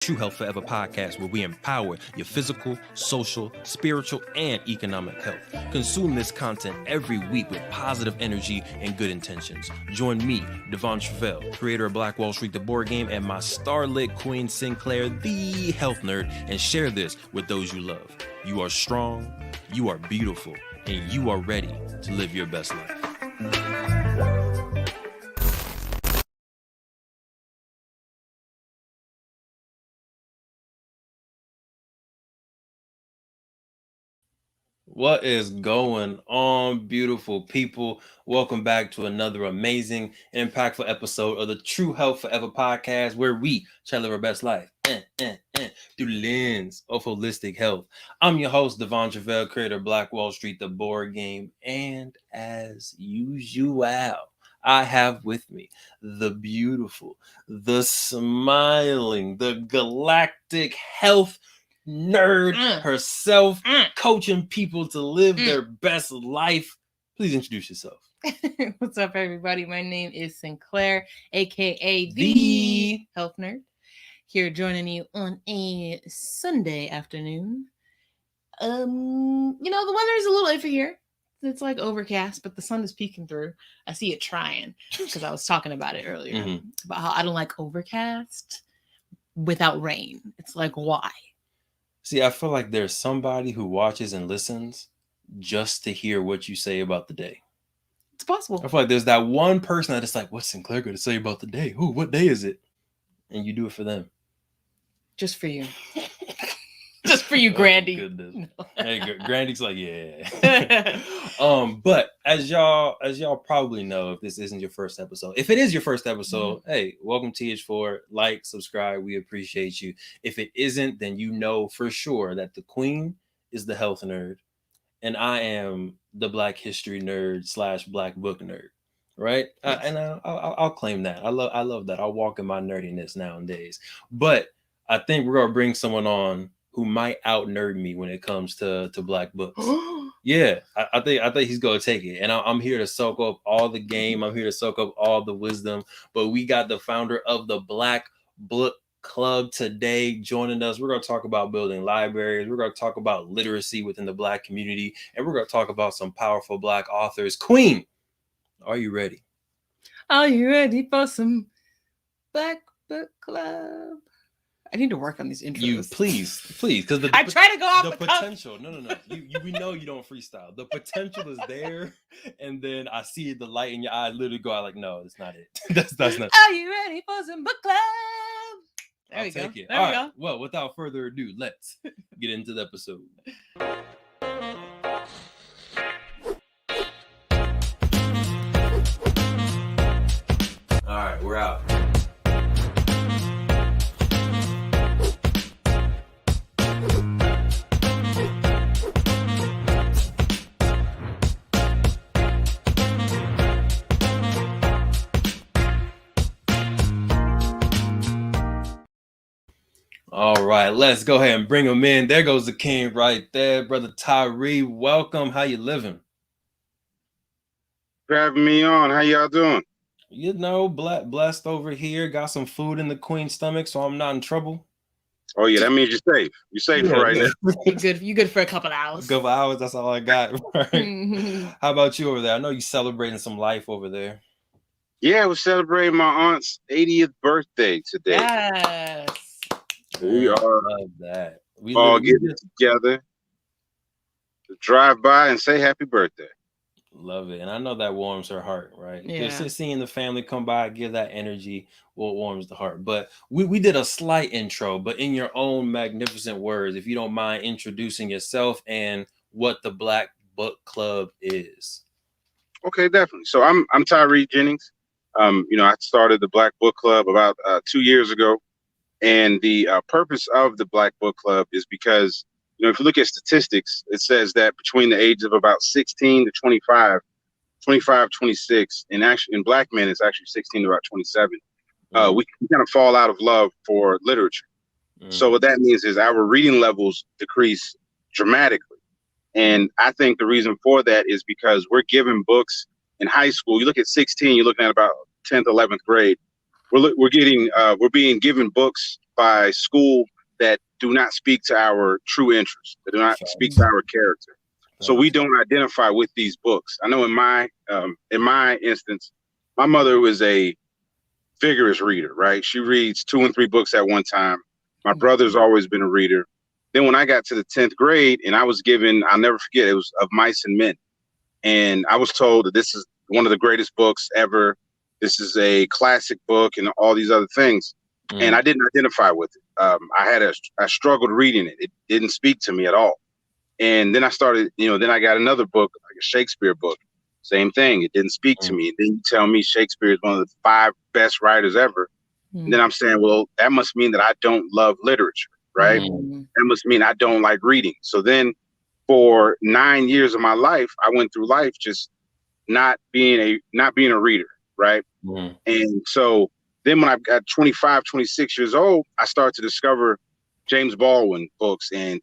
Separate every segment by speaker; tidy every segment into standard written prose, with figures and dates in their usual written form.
Speaker 1: True Health Forever podcast, where we empower your physical, social, spiritual, and economic health. Consume this content every week with positive energy and good intentions. Join me, Truvel, creator of Black Wall Street, the board game, and my starlit queen, Sinclair, the health nerd, and share this with those you love. You are strong, you are beautiful, and you are ready to live your best life. What is going on, beautiful people? Welcome back to another amazing and impactful episode of the True Health Forever podcast, where we try to live our best life through the lens of holistic health. I'm your host, Truvel, creator of Black Wall Street, the board game, and as usual, I have with me the beautiful, the smiling, the galactic health nerd herself, coaching people to live their best life. Please introduce yourself.
Speaker 2: What's up, everybody? My name is Sinclair, aka the health nerd, here joining you on a Sunday afternoon. The weather is a little iffy here. It's like overcast, but the sun is peeking through. I see it trying, because I was talking about it earlier about how I don't like overcast without rain. It's like, why?
Speaker 1: See, I feel like there's somebody who watches and listens just to hear what you say about the day.
Speaker 2: It's possible.
Speaker 1: I feel like there's that one person that is like, what's Sinclair going to say about the day? Ooh, what day is it? And you do it for them.
Speaker 2: Just for you. Just for you, Grandy.
Speaker 1: Goodness. No. Hey, Grandy's like, yeah. But as y'all probably know, if this isn't your first episode, if it is your first episode, hey, welcome to TH4. Like, subscribe. We appreciate you. If it isn't, then you know for sure that the queen is the health nerd, and I am the Black history nerd / Black book nerd. Right? Yes. I'll claim that. I love that. I'll walk in my nerdiness nowadays. But I think we're gonna bring someone on who might out nerd me when it comes to Black books. Yeah, I think he's gonna take it, and I'm here to soak up all the game. I'm here to soak up all the wisdom. But we got the founder of the Black Book Club today joining us. We're gonna talk about building libraries. We're gonna talk about literacy within the Black community, and we're gonna talk about some powerful Black authors. Queen, are you ready?
Speaker 2: Are you ready for some Black Book Club? I need to work on these intros.
Speaker 1: You please, because
Speaker 2: I try to go off
Speaker 1: the potential. No. We know you don't freestyle. The potential is there, and then I see the light in your eye. Literally go out like, no, that's not it. that's not.
Speaker 2: Are you ready for some book club? There we go.
Speaker 1: There we go. Well, without further ado, let's get into the episode. All right, we're out. All right, let's go ahead and bring him in. There goes the king right there, brother Theee. Welcome. How you living?
Speaker 3: For having me on. How y'all doing?
Speaker 1: You know, blessed over here. Got some food in the queen's stomach, so I'm not in trouble.
Speaker 3: Oh yeah, that means you're safe. You're safe for right now.
Speaker 2: You good for a couple hours.
Speaker 1: A couple hours. That's all I got. Right? How about you over there? I know you celebrating some life over there.
Speaker 3: Yeah, we're celebrating my aunt's 80th birthday today.
Speaker 2: Yes.
Speaker 3: We
Speaker 1: love that. We
Speaker 3: all getting together to drive by and say happy birthday.
Speaker 1: Love it. And I know that warms her heart, right?
Speaker 2: Yeah.
Speaker 1: Just seeing the family come by, give that energy, what warms the heart. But we did a slight intro, but in your own magnificent words, if you don't mind introducing yourself and what the Black Book Club is.
Speaker 3: Okay, definitely. So I'm Theee Jennings. I started the Black Book Club about 2 years ago. And the purpose of the Black Book Club is because, if you look at statistics, it says that between the age of about 16 to 25, 26, and actually in Black men, it's actually 16 to about 27, we kind of fall out of love for literature. So what that means is our reading levels decrease dramatically. And I think the reason for that is because we're given books in high school. You look at 16, you're looking at about 10th, 11th grade. We're being given books by school that do not speak to our true interests, that do not speak to our character. So we don't identify with these books. I know in my instance, my mother was a vigorous reader, right? She reads 2 and 3 books at one time. My brother's always been a reader. Then when I got to the 10th grade and I was given, I'll never forget, it was Of Mice and Men. And I was told that this is one of the greatest books ever. This is a classic book and all these other things. And I didn't identify with it. I struggled reading it. It didn't speak to me at all. And then I started, then I got another book, like a Shakespeare book. Same thing. It didn't speak to me. And then you tell me Shakespeare is one of the 5 best writers ever. And then I'm saying, well, that must mean that I don't love literature, right? That must mean I don't like reading. So then for 9 years of my life, I went through life just not being a reader, right? And so then when I got 25, 26 years old, I started to discover James Baldwin books and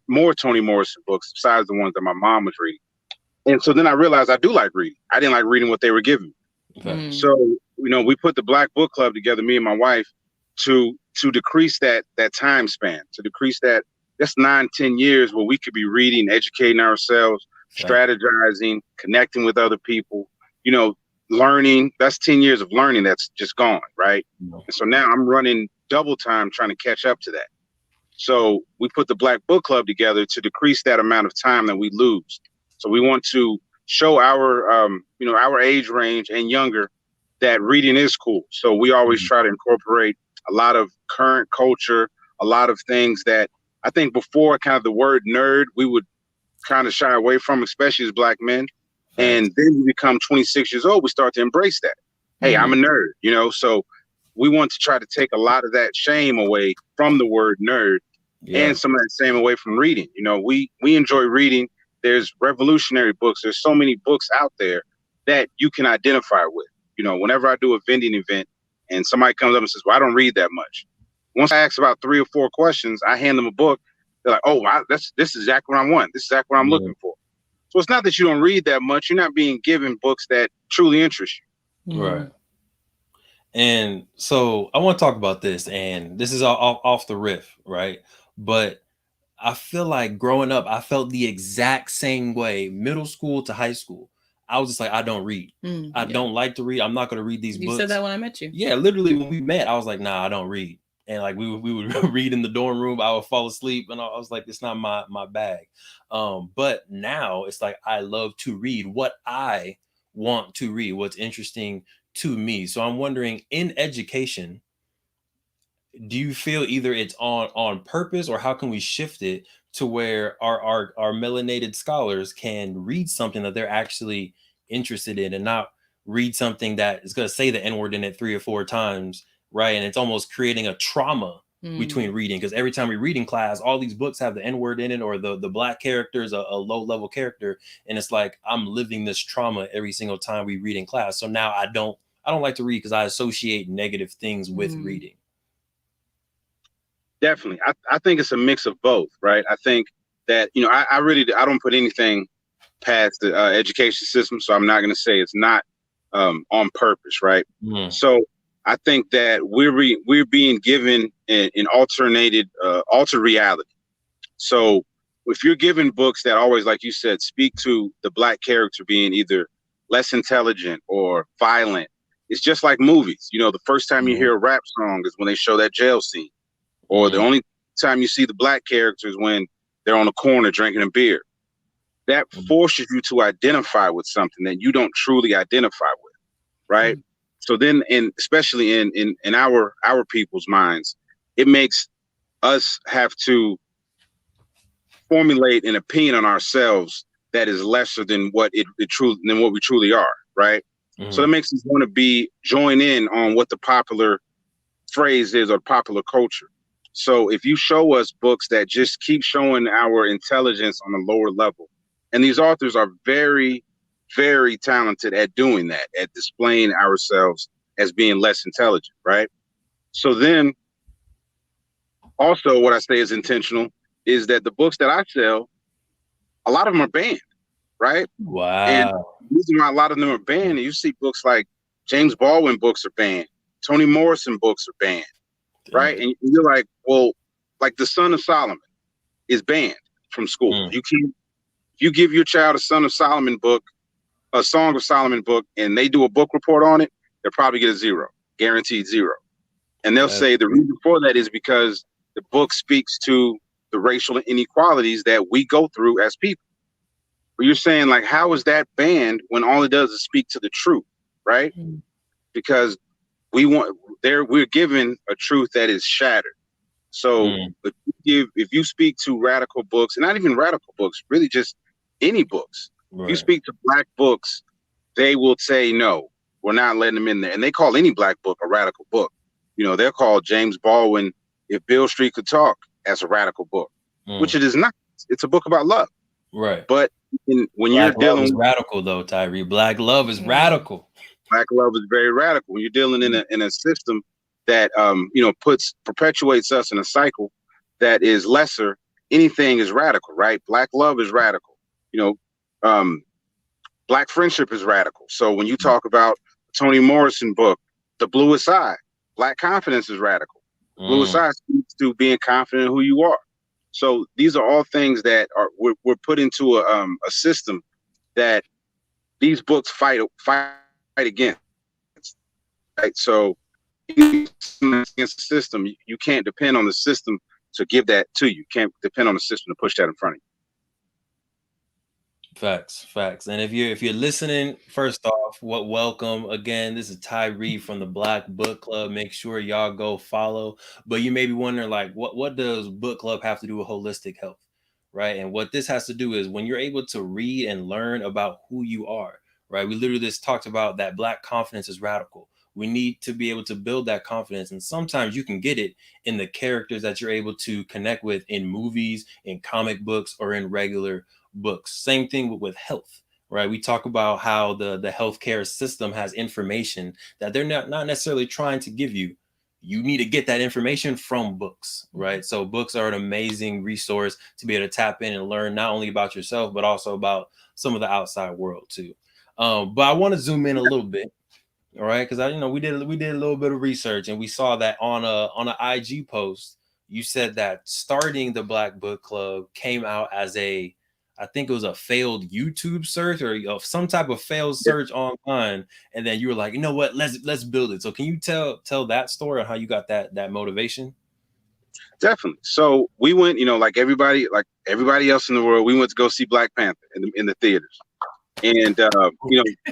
Speaker 3: more Toni Morrison books besides the ones that my mom was reading. And so then I realized I do like reading. I didn't like reading what they were giving me. So, we put the Black Book Club together, me and my wife, to decrease that time span, to decrease that's 9-10 years where we could be reading, educating ourselves, strategizing, connecting with other people, learning. That's 10 years of learning that's just gone, right? And so now I'm running double time trying to catch up to that. So we put the Black Book Club together to decrease that amount of time that we lose. So we want to show our age range and younger that reading is cool. So we always try to incorporate a lot of current culture, a lot of things that I think before kind of the word nerd, we would kind of shy away from, especially as Black men. And then we become 26 years old, we start to embrace that. Hey, I'm a nerd, so we want to try to take a lot of that shame away from the word nerd and some of that shame away from reading. We enjoy reading. There's revolutionary books. There's so many books out there that you can identify with. Whenever I do a vending event and somebody comes up and says, well, I don't read that much. Once I ask about 3 or 4 questions, I hand them a book. They're like, oh, this is exactly what I want. This is exactly what I'm looking for. So it's not that you don't read that much. You're not being given books that truly interest you.
Speaker 1: Right. And so I want to talk about this, and this is off the riff, right? But I feel like growing up, I felt the exact same way, middle school to high school. I was just like, I don't read. I don't like to read. I'm not going to read these books.
Speaker 2: You said that when I met you.
Speaker 1: Yeah, literally when we met, I was like, nah, I don't read. And like we would read in the dorm room. I would fall asleep, and I was like, it's not my bag. But now it's like I love to read what I want to read, what's interesting to me. So I'm wondering, in education, do you feel either it's on purpose, or how can we shift it to where our melanated scholars can read something that they're actually interested in, and not read something that is going to say the N-word in it 3 or 4 times, right? And it's almost creating a trauma between reading, because every time we read in class, all these books have the N-word in it, or the Black character is a low level character, and it's like I'm living this trauma every single time we read in class. So now I don't like to read because I associate negative things with reading.
Speaker 3: Definitely. I think it's a mix of both, right? I think that, I don't put anything past the education system, so I'm not going to say it's not on purpose, right? So I think that we're being given an altered reality. So if you're given books that always, like you said, speak to the Black character being either less intelligent or violent, it's just like movies. The first time you hear a rap song is when they show that jail scene. Or the only time you see the Black characters when they're on the corner drinking a beer. That forces you to identify with something that you don't truly identify with, right? So then, especially in our people's minds, it makes us have to formulate an opinion on ourselves that is lesser than what we truly are, right? So that makes us want to join in on what the popular phrase is, or popular culture. So if you show us books that just keep showing our intelligence on a lower level, and these authors are very, very talented at doing that, at displaying ourselves as being less intelligent, right? So then also what I say is intentional is that the books that I sell, a lot of them are banned, right?
Speaker 1: Wow.
Speaker 3: And the reason why a lot of them are banned, and you see books like James Baldwin books are banned, Toni Morrison books are banned. right? And you're like, well, like the Son of Solomon is banned from school. You can't. If you give your child a Son of Solomon book, a Song of Solomon book, and they do a book report on it, they'll probably get a 0, guaranteed 0. And they'll say the reason for that is because the book speaks to the racial inequalities that we go through as people. But you're saying, like, how is that banned when all it does is speak to the truth, right? Because we're given a truth that is shattered. So if you speak to radical books, and not even radical books, really just any books, if you speak to black books, they will say, no, we're not letting them in there. And they call any black book a radical book. You know, they'll call James Baldwin, If Beale Street Could Talk, as a radical book, which it is not. It's a book about love.
Speaker 1: Right.
Speaker 3: But when
Speaker 1: Black
Speaker 3: you're dealing
Speaker 1: with radical, though, Tyree, Black love is radical.
Speaker 3: Black love is very radical. When you're dealing in a system that perpetuates us in a cycle that is lesser, anything is radical, right? Black love is radical. You know, black friendship is radical. So when you talk about Toni Morrison book, The Bluest Eye, black confidence is radical. Bluest Eye speaks to being confident in who you are. So these are all things that we're put into a system that these books fight against. Right? So against the system, you can't depend on the system to give that to you. You can't depend on the system to push that in front of you.
Speaker 1: Facts. And if you're listening, first off, welcome again. This is Tyree from the Black Book Club. Make sure y'all go follow. But you may be wondering, like, what does book club have to do with holistic health, right? And what this has to do is when you're able to read and learn about who you are, right? We literally just talked about that Black confidence is radical. We need to be able to build that confidence, and sometimes you can get it in the characters that you're able to connect with in movies, in comic books, or in regular books. Same thing with health, right? We talk about how the healthcare system has information that they're not necessarily trying to give you. You need to get that information from books, right? So books are an amazing resource to be able to tap in and learn not only about yourself, but also about some of the outside world too. But I want to zoom in a little bit, all right? Because we did a little bit of research, and we saw that on an IG post, you said that starting the Black Book Club came out as I think it was a failed YouTube search or some type of failed search online, and then you were like, you know what, let's build it. So can you tell that story on how you got that motivation?
Speaker 3: Definitely. So we went, like everybody else in the world, we went to go see Black Panther in the theaters, and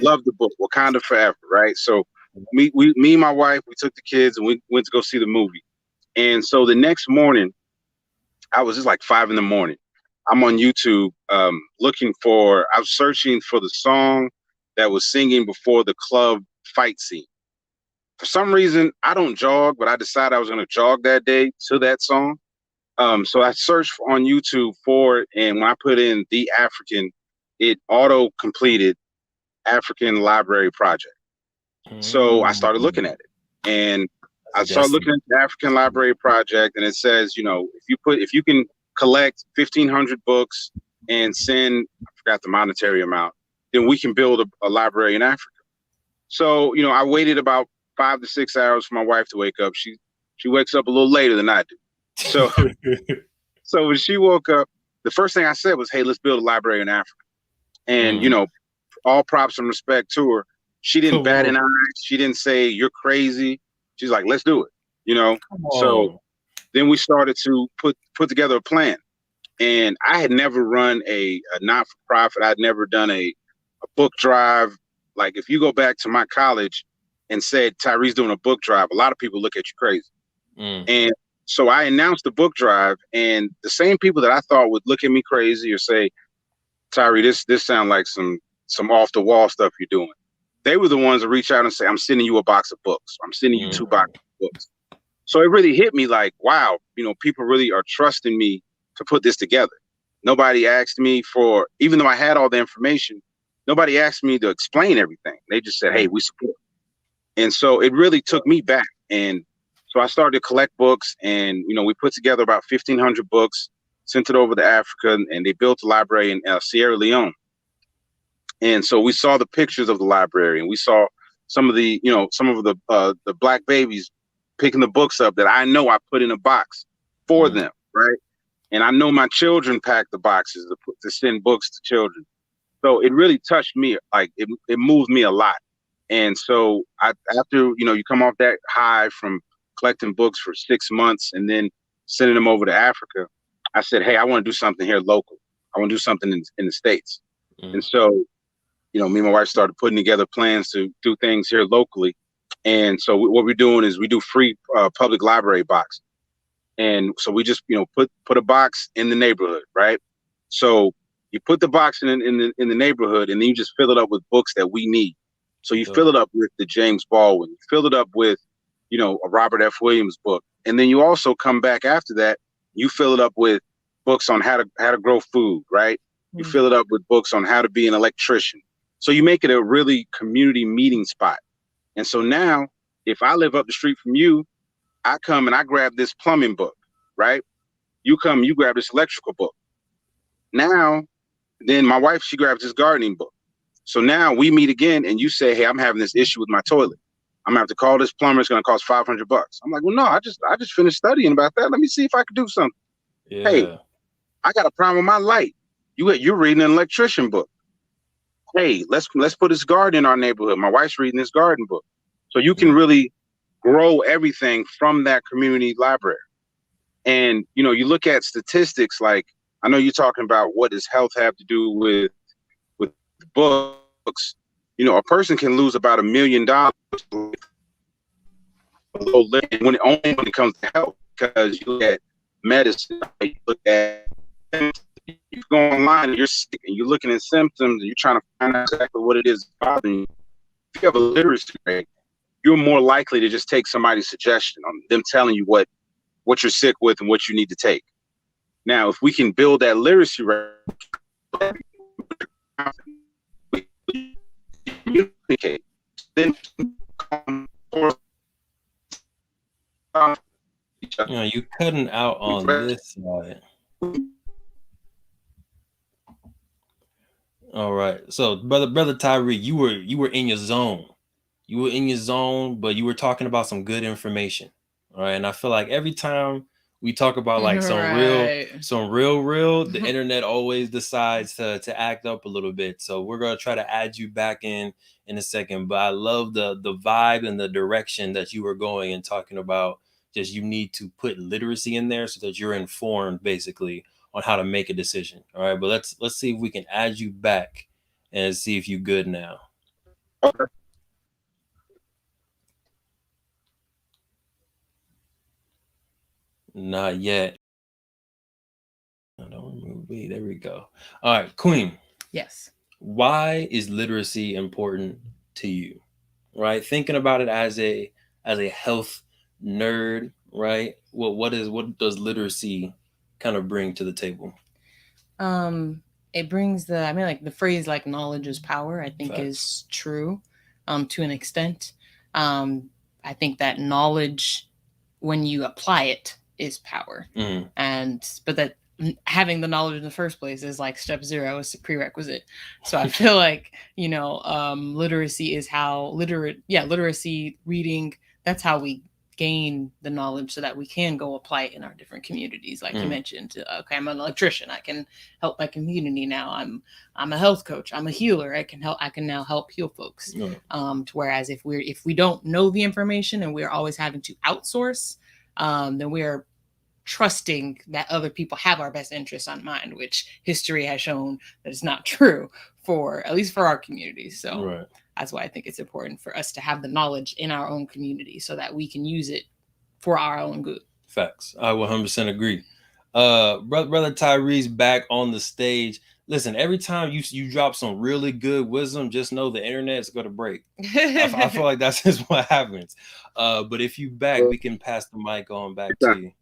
Speaker 3: loved the book, Wakanda Forever, right? So me and my wife, we took the kids and we went to go see the movie, and so the next morning, I was just like 5 a.m. I'm on YouTube I was searching for the song that was singing before the club fight scene. For some reason, I don't jog, but I decided I was going to jog that day to that song. So I searched on YouTube for it, and when I put in The African, it auto-completed African Library Project. So I started looking at it, and I started looking at the African Library Project, and it says, if you can collect 1,500 books and send, I forgot the monetary amount, then we can build a library in Africa. So, I waited about 5 to 6 hours for my wife to wake up. She wakes up a little later than I do. So, so when she woke up, the first thing I said was, hey, let's build a library in Africa. And, all props and respect to her. She didn't bat an eye. She didn't say, you're crazy. She's like, let's do it, So then we started to put together a plan. And I had never run a not-for-profit. I'd never done a book drive. Like, if you go back to my college and said, Tyree's doing a book drive, a lot of people look at you crazy. And so I announced the book drive, and the same people that I thought would look at me crazy or say, Tyree, this sounds like some off-the-wall stuff you're doing. They were the ones that reach out and say, I'm sending you a box of books. I'm sending you 2 boxes of books. So it really hit me like, wow, people really are trusting me to put this together. Nobody asked me even though I had all the information, nobody asked me to explain everything. They just said, hey, we support. And so it really took me back. And so I started to collect books, and, we put together about 1,500 books, sent it over to Africa, and they built a library in Sierra Leone. And so we saw the pictures of the library, and we saw some of the Black babies picking the books up that I know I put in a box for them, right? And I know my children pack the boxes to send books to children. So it really touched me. Like it moved me a lot. And so after, you come off that high from collecting books for 6 months and then sending them over to Africa, I said, hey, I want to do something here local. I want to do something in the States. And so, me and my wife started putting together plans to do things here locally. And so what we're doing is we do free public library boxes. And so we just, put a box in the neighborhood, right? So you put the box in the neighborhood, and then you just fill it up with books that we need. So you fill it up with the James Baldwin, you fill it up with, a Robert F. Williams book. And then you also come back after that, you fill it up with books on how to grow food, right? You fill it up with books on how to be an electrician. So you make it a really community meeting spot. And so now, if I live up the street from you, I come and I grab this plumbing book, right? You come, you grab this electrical book. Now, then my wife, she grabs this gardening book. So now we meet again and you say, hey, I'm having this issue with my toilet. I'm gonna have to call this plumber. It's gonna cost $500. I'm like, well, no, I just finished studying about that. Let me see if I could do something. Yeah. Hey, I got a problem with my light. You're reading an electrician book. Hey, let's put this garden in our neighborhood. My wife's reading this garden book. So you can really grow everything from that community library. And, you look at statistics, like, I know you're talking about what does health have to do with books. A person can lose about $1 million when it comes to health, because you look at medicine, you look at, you go online and you're sick and you're looking at symptoms and you're trying to find out exactly what it is bothering you. If you have a literacy rate, you're more likely to just take somebody's suggestion on them telling you what you're sick with and what you need to take. Now, if we can build that literacy rate, communicate, then
Speaker 1: you cutting out on this side. All right. So brother Tyree, you were in your zone. You were in your zone, but you were talking about some good information. All right. And I feel like every time we talk about like some real, the internet always decides to act up a little bit. So we're gonna try to add you back in a second. But I love the vibe and the direction that you were going and talking about. Just you need to put literacy in there so that you're informed basically on how to make a decision. All right, but let's see if we can add you back and see if you're good now.
Speaker 3: Okay.
Speaker 1: Not yet. Don't remove me. There we go. All right, Queen.
Speaker 2: Yes.
Speaker 1: Why is literacy important to you? Right, thinking about it as a health nerd, right? What does literacy kind of bring to the table?
Speaker 2: It brings the phrase like knowledge is power, I think is true to an extent. I think that knowledge, when you apply it, is power. But that having the knowledge in the first place is like step 0, is a prerequisite. So I feel like, literacy is how literacy, reading, that's how we gain the knowledge so that we can go apply it in our different communities. Like you mentioned, okay, I'm an electrician, I can help my community now. I'm a health coach, I'm a healer, I can now help heal folks. Whereas if we don't know the information and we're always having to outsource, then we are trusting that other people have our best interests on mind, which history has shown that is not true, at least for our communities. So that's why I think it's important for us to have the knowledge in our own community so that we can use it for our own good.
Speaker 1: Facts. I 100% agree. Brother Tyree's back on the stage. Listen, every time you drop some really good wisdom, just know the internet's going to break. I feel like that's just what happens. But if you back, we can pass the mic on back to you.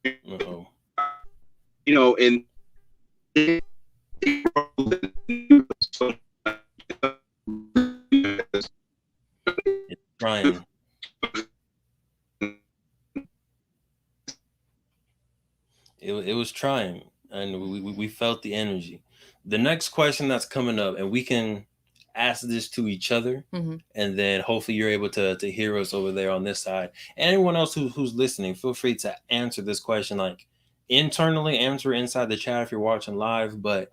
Speaker 1: Uh-oh.
Speaker 3: And
Speaker 1: it's trying. It was trying, and we felt the energy. The next question that's coming up, and we can ask this to each other, and then hopefully you're able to hear us over there on this side. And anyone else who's listening, feel free to answer this question like internally, answer inside the chat if you're watching live. But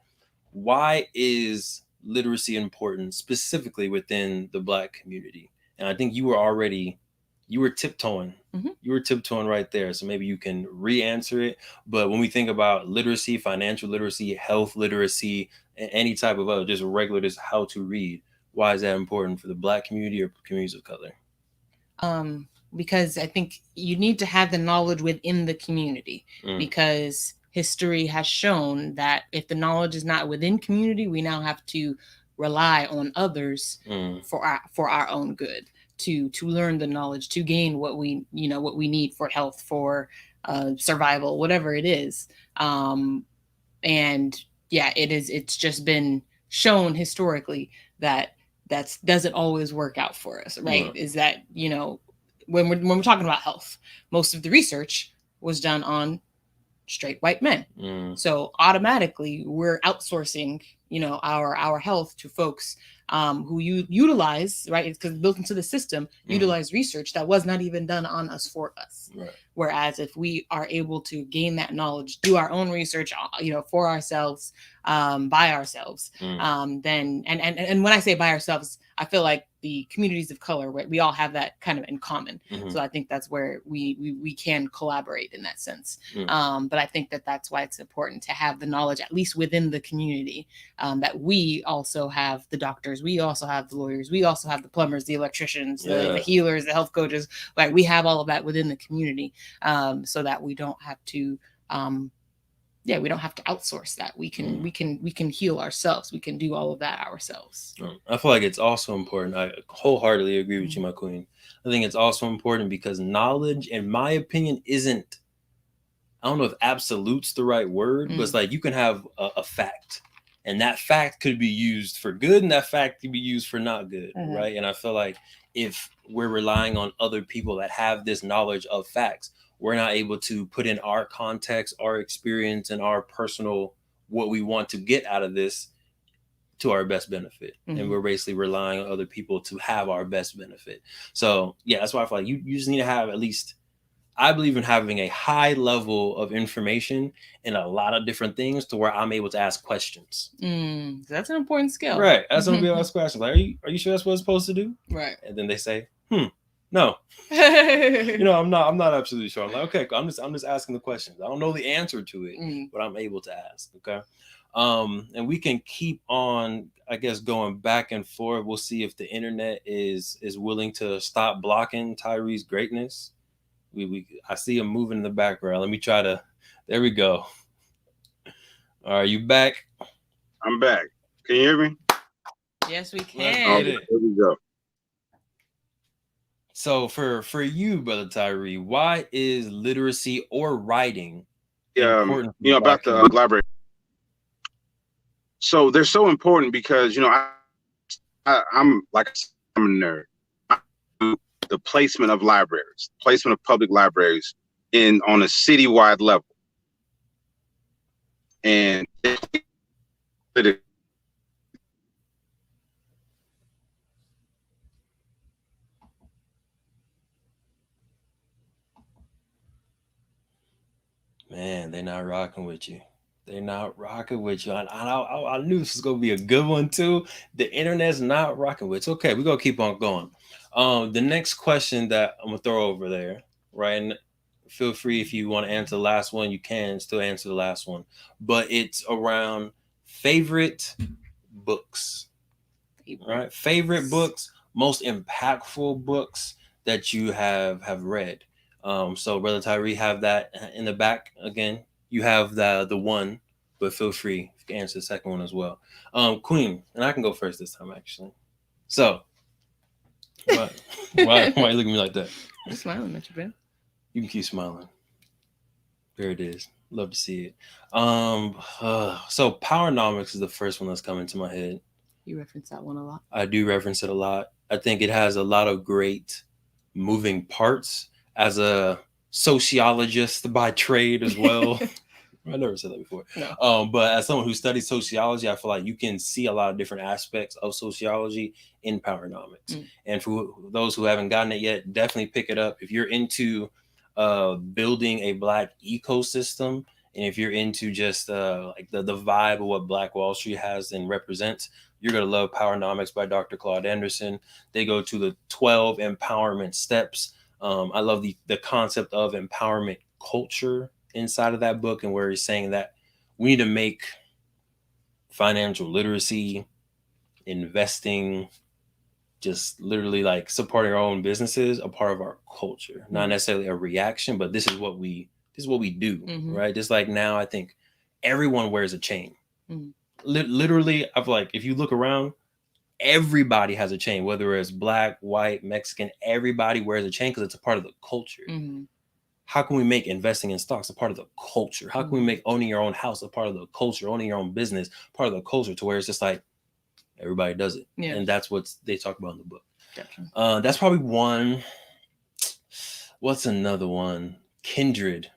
Speaker 1: why is literacy important specifically within the Black community? And I think you were tiptoeing. You were tiptoeing right there. So maybe you can re-answer it. But when we think about literacy, financial literacy, health literacy, any type of other, just regular, just how to read, why is that important for the Black community or communities of color?
Speaker 2: Because I think you need to have the knowledge within the community, because history has shown that if the knowledge is not within community, we now have to rely on others for our own good, to learn the knowledge, to gain what we need for health, for survival, whatever it is. And yeah, it's just been shown historically that doesn't always work out for us, right? Is that, when we're talking about health, most of the research was done on straight white men. So automatically we're outsourcing, our health to folks who utilize, right? It's because built into the system, utilize research that was not even done on us for us.
Speaker 1: Right.
Speaker 2: Whereas if we are able to gain that knowledge, do our own research, for ourselves, by ourselves, then, and when I say by ourselves, I feel like the communities of color, we all have that kind of in common. So I think that's where we can collaborate in that sense. But I think that's why it's important to have the knowledge, at least within the community, that we also have the doctors, we also have the lawyers, we also have the plumbers, the electricians, the healers, the health coaches. Like, we have all of that within the community, so that we don't have to we don't have to outsource that. We can heal ourselves. We can do all of that ourselves.
Speaker 1: I feel like it's also important. I wholeheartedly agree with you, my queen. I think it's also important because knowledge, in my opinion, isn't, I don't know if absolute's the right word, but it's like you can have a fact, and that fact could be used for good, and that fact could be used for not good, right? And I feel like if we're relying on other people that have this knowledge of facts, we're not able to put in our context, our experience, and our personal, what we want to get out of this to our best benefit. And we're basically relying on other people to have our best benefit. So yeah, that's why I feel like you just need to have, at least, I believe in having a high level of information in a lot of different things to where I'm able to ask questions.
Speaker 2: That's an important skill.
Speaker 1: Right. That's going to be ask questions. Like, are you sure that's what it's supposed to do?
Speaker 2: Right.
Speaker 1: And then they say, no. I'm not absolutely sure. I'm like, okay, I'm just asking the questions. I don't know the answer to it, but I'm able to ask. Okay. And we can keep on, I guess, going back and forth. We'll see if the internet is willing to stop blocking Tyree's greatness. I see him moving in the background. Let me try to, there we go. Are you back?
Speaker 3: I'm back. Can you hear me?
Speaker 2: Yes, we can.
Speaker 3: Here we go.
Speaker 1: So for you, Brother Tyree, why is literacy or writing important?
Speaker 3: About the library. So they're so important because, I'm a nerd. The placement of libraries, placement of public libraries on a citywide level. And
Speaker 1: man, they're not rocking with you. They're not rocking with you. I knew this was gonna be a good one too. The internet's not rocking with. It's okay. We're gonna keep on going. The next question that I'm gonna throw over there, right? And feel free, if you want to answer the last one, you can still answer the last one. But it's around favorite books. Right? Favorite books, most impactful books that you have read. So Brother Tyree, have that in the back again. You have the one, but feel free to answer the second one as well. Queen, and I can go first this time actually. So why you looking at me like that?
Speaker 2: I'm smiling at you, Ben.
Speaker 1: You can keep smiling. There it is. Love to see it. So Powernomics is the first one that's coming to my head.
Speaker 2: You reference that one a lot.
Speaker 1: I do reference it a lot. I think it has a lot of great moving parts as a sociologist by trade as well. I never said that before.
Speaker 2: No.
Speaker 1: But as someone who studies sociology, I feel like you can see a lot of different aspects of sociology in Powernomics. And for those who haven't gotten it yet, definitely pick it up. If you're into building a Black ecosystem, and if you're into just like the vibe of what Black Wall Street has and represents, you're going to love Powernomics by Dr. Claude Anderson. They go to the 12 empowerment steps. I love the concept of empowerment culture inside of that book, and where he's saying that we need to make financial literacy, investing, just literally like supporting our own businesses a part of our culture, not necessarily a reaction, but this is what we do, right? Just like now, I think everyone wears a chain. Literally, I feel like if you look around, everybody has a chain, whether it's Black, white, Mexican, everybody wears a chain because it's a part of the culture. How can we make investing in stocks a part of the culture? How can we make owning your own house a part of the culture, owning your own business part of the culture, to where it's just like everybody does it? Yeah. And that's what they talk about in the book. Gotcha. That's probably one. What's another one? Kindred.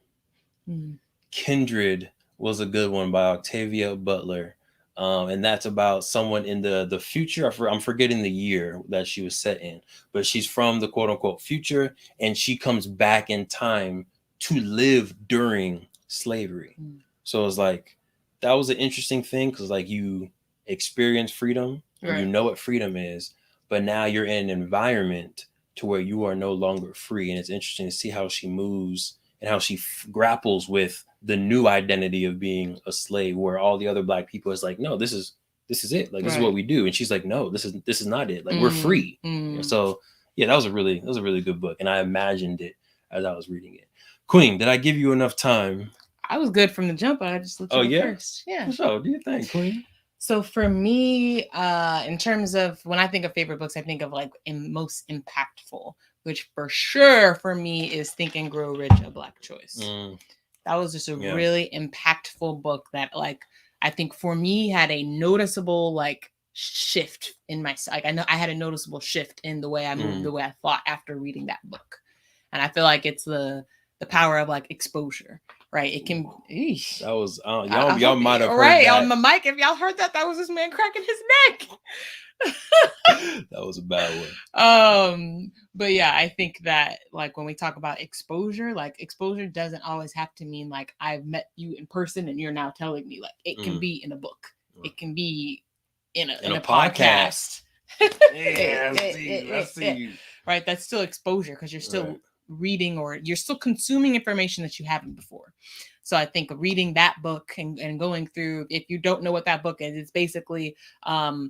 Speaker 1: Kindred was a good one by Octavia Butler. And that's about someone in the future. I'm forgetting the year that she was set in, but she's from the quote unquote future, and she comes back in time to live during slavery. So it's like, that was an interesting thing, because like you experience freedom, and you know what freedom is, but now you're in an environment to where you are no longer free. And it's interesting to see how she moves and how she grapples with the new identity of being a slave, where all the other Black people is like, no, this is it. Like, this is what we do. And she's like, no, this is not it. Like, we're free. So yeah, that was a really good book. And I imagined it as I was reading it. Queen, did I give you enough time?
Speaker 2: I was good from the jump. I just looked at it first. Yeah.
Speaker 1: So do you think, Queen?
Speaker 2: So for me, in terms of when I think of favorite books, I think of like most impactful, which for sure for me is Think and Grow Rich, A Black Choice. That was just a really impactful book that, like, I think for me had a noticeable like shift in my, like, I know I had a noticeable shift in the way I moved, the way I thought after reading that book. And I feel like it's the power of like exposure, right? It can. Eesh.
Speaker 1: That was y'all might have heard that
Speaker 2: on the mic. If y'all heard that, that was this man cracking his neck.
Speaker 1: That was a bad
Speaker 2: one. But yeah, I think that like when we talk about exposure, like exposure doesn't always have to mean like I've met you in person and you're now telling me. Like it can be in a book. It can be in a podcast.
Speaker 1: Yeah, I see you.
Speaker 2: Right, that's still exposure, because you're still reading, or you're still consuming information that you haven't before. So I think reading that book and going through, if you don't know what that book is, it's basically a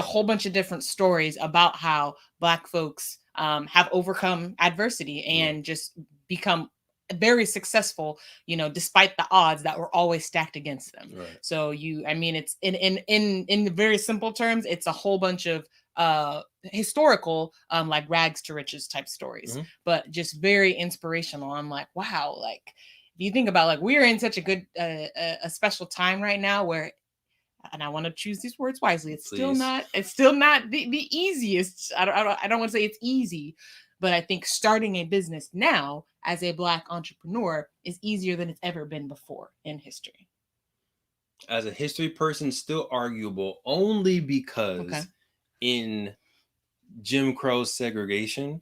Speaker 2: whole bunch of different stories about how Black folks have overcome adversity and just become very successful, despite the odds that were always stacked against them. So it's in the very simple terms, it's a whole bunch of historical like rags to riches type stories, but just very inspirational. I'm like, wow, like if you think about, like, we're in such a good a special time right now where, and I want to choose these words wisely, it's still not the easiest. I don't want to say it's easy, but I think starting a business now as a Black entrepreneur is easier than it's ever been before in history.
Speaker 1: As a history person, still arguable, only because in Jim Crow segregation,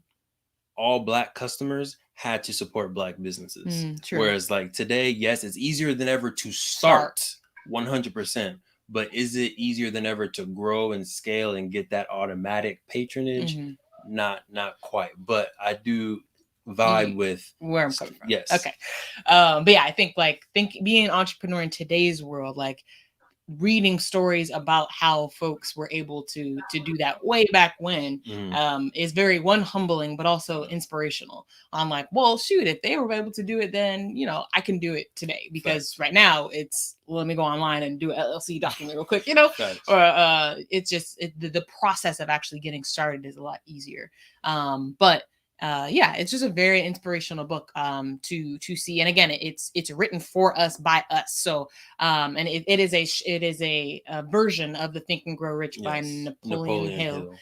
Speaker 1: all Black customers had to support Black businesses. Whereas like today, yes, it's easier than ever to start 100%. But is it easier than ever to grow and scale and get that automatic patronage? Not quite. But I do vibe with
Speaker 2: where I'm coming from.
Speaker 1: Yes.
Speaker 2: Okay. But yeah, I think being an entrepreneur in today's world, like reading stories about how folks were able to do that way back when is very humbling, but also inspirational. I'm like, well, shoot, if they were able to do it then, I can do it today, because right now it's, let me go online and do an LLC document real quick, or it's just the process of actually getting started is a lot easier. But it's just a very inspirational book to see. And again, it's written for us by us. So and it is a version of the Think and Grow Rich by Napoleon Hill.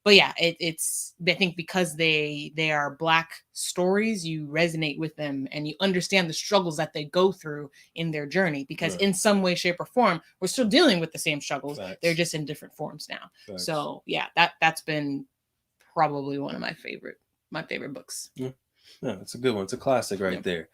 Speaker 2: but yeah, it's I think because they are Black stories, you resonate with them and you understand the struggles that they go through in their journey, because in some way, shape, or form, we're still dealing with the same struggles.
Speaker 1: Facts.
Speaker 2: They're just in different forms now.
Speaker 1: Facts.
Speaker 2: So yeah, that's been probably one of my favorite books.
Speaker 1: Yeah, it's a good one. It's a classic right there.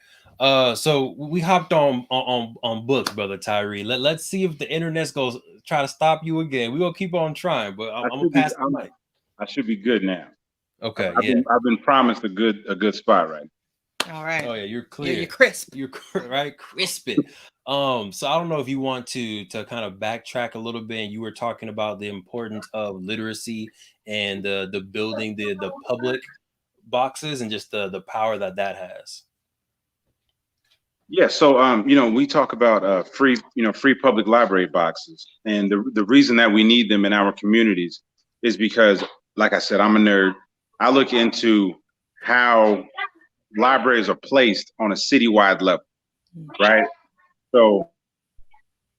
Speaker 1: So we hopped on books, brother Tyree. Let's see if the internet's gonna try to stop you again. We're gonna keep on trying, but I'm gonna pass the mic.
Speaker 3: I should be good now.
Speaker 1: Okay,
Speaker 3: I've been promised a good spot, right?
Speaker 2: All right.
Speaker 1: Oh yeah, you're clear.
Speaker 2: You're crisp.
Speaker 1: You're right, crispy. So I don't know if you want to kind of backtrack a little bit. And you were talking about the importance of literacy and the building the public boxes and just the power that has.
Speaker 3: Yeah, so we talk about free public library boxes, and the reason that we need them in our communities is because, like I said, I'm a nerd. I look into how libraries are placed on a citywide level, right? So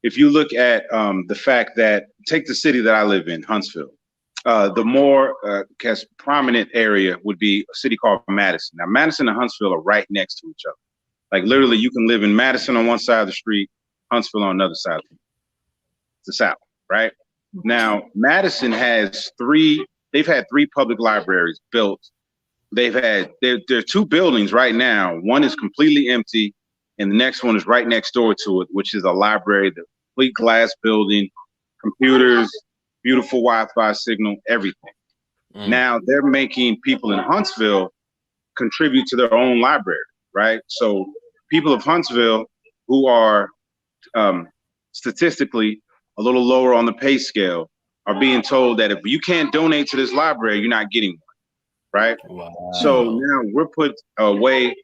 Speaker 3: if you look at the fact that, take the city that I live in, Huntsville, the more prominent area would be a city called Madison. Now, Madison and Huntsville are right next to each other. Like literally, you can live in Madison on one side of the street, Huntsville on another side of the south, right? Now, Madison has they've had three public libraries built. There are two buildings right now. One is completely empty, and the next one is right next door to it, which is a library, the complete glass building, computers, beautiful Wi-Fi signal, everything. Now they're making people in Huntsville contribute to their own library, right? So people of Huntsville who are statistically a little lower on the pay scale are being told that if you can't donate to this library, you're not getting one, right?
Speaker 1: Wow.
Speaker 3: So now we're put away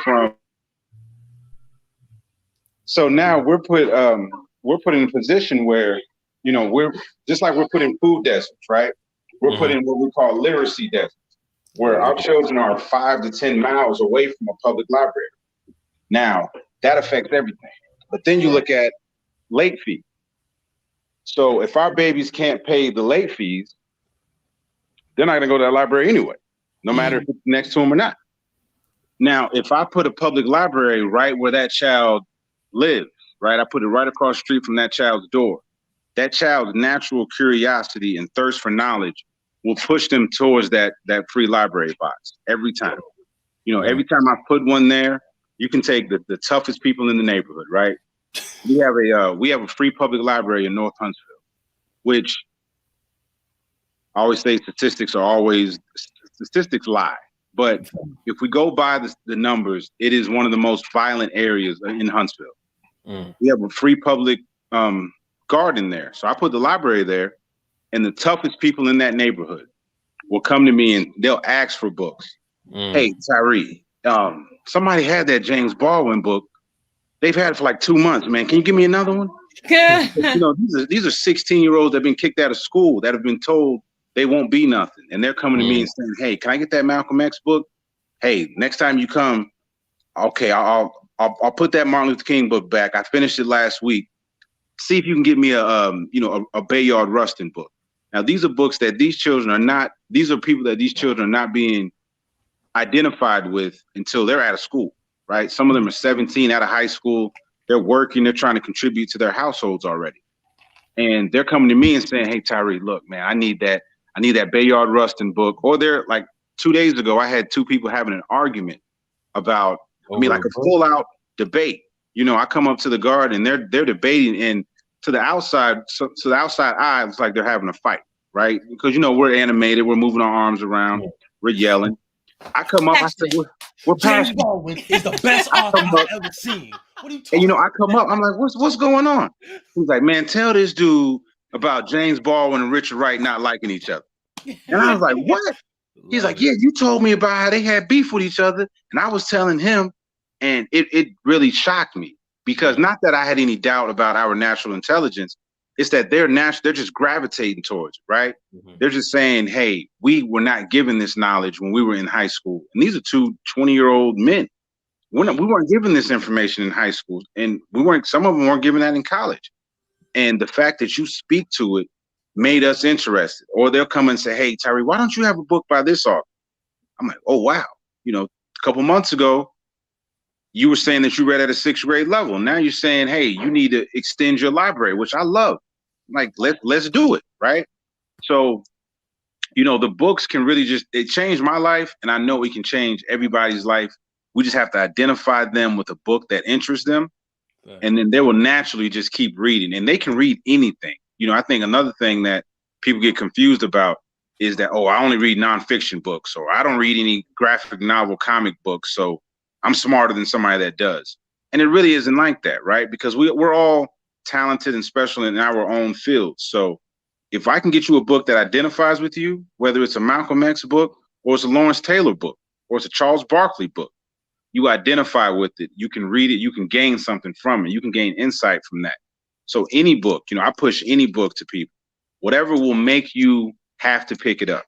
Speaker 3: from. So now we're put in a position where, we're just like we're put in food deserts, right? We're put in what we call literacy deserts, where our children are 5 to 10 miles away from a public library. Now, that affects everything. But then you look at late fees. So if our babies can't pay the late fees, they're not going to go to that library anyway, no matter if it's next to them or not. Now, if I put a public library right where that child lives, right, I put it right across the street from that child's door, that child's natural curiosity and thirst for knowledge will push them towards that free library box every time. Every time I put one there, you can take the toughest people in the neighborhood, right? We have a free public library in North Huntsville, which I always say statistics lie. But if we go by the numbers, it is one of the most violent areas in Huntsville. We have a free public garden there. So I put the library there, and the toughest people in that neighborhood will come to me and they'll ask for books. Hey, Tyree, somebody had that James Baldwin book. They've had it for like 2 months, man. Can you give me another one? These are 16-year-olds that have been kicked out of school, that have been told they won't be nothing. And they're coming to me and saying, hey, can I get that Malcolm X book? Hey, next time you come, okay, I'll put that Martin Luther King book back. I finished it last week. See if you can get me a Bayard Rustin book. Now, these are books that these are people that these children are not being identified with until they're out of school, right? Some of them are 17, out of high school. They're working, they're trying to contribute to their households already. And they're coming to me and saying, hey, Tyree, look, man, I need that Bayard Rustin book. Or they're like 2 days ago, I had two people having an argument about, like a full out debate. I come up to the garden and they're debating, and to the outside eye, it's like they're having a fight, right? Because, we're animated, we're moving our arms around, we're yelling. I come up, I said, we're
Speaker 1: James Baldwin is the best author I've ever seen. What are you talking
Speaker 3: about? I come up, I'm like, what's going on? He's like, man, tell this dude about James Baldwin and Richard Wright not liking each other. And I was like, what? He's like, yeah, you told me about how they had beef with each other. And I was telling him, and it really shocked me, because not that I had any doubt about our natural intelligence, it's that they're just gravitating towards it, right? They're just saying, hey, we were not given this knowledge when we were in high school. And these are two 20-year-old men. We weren't given this information in high school, and some of them weren't given that in college. And the fact that you speak to it made us interested. Or they'll come and say, hey, Tyree, why don't you have a book by this author? I'm like, oh, wow. You know, a couple months ago, you were saying that you read at a 6th grade level. Now you're saying, hey, you need to extend your library, which I love. Like, let's do it, right? So, you know, the books can really it changed my life, and I know it can change everybody's life. We just have to identify them with a book that interests them, and then they will naturally just keep reading, and they can read anything. You know, I think another thing that people get confused about is that, oh, I only read nonfiction books, or I don't read any graphic novel comic books, so I'm smarter than somebody that does. And it really isn't like that, right? Because we're all talented and special in our own fields. So if I can get you a book that identifies with you, whether it's a Malcolm X book, or it's a Lawrence Taylor book, or it's a Charles Barkley book, you identify with it, you can read it, you can gain something from it, you can gain insight from that. So any book, you know, I push any book to people, whatever will make you have to pick it up.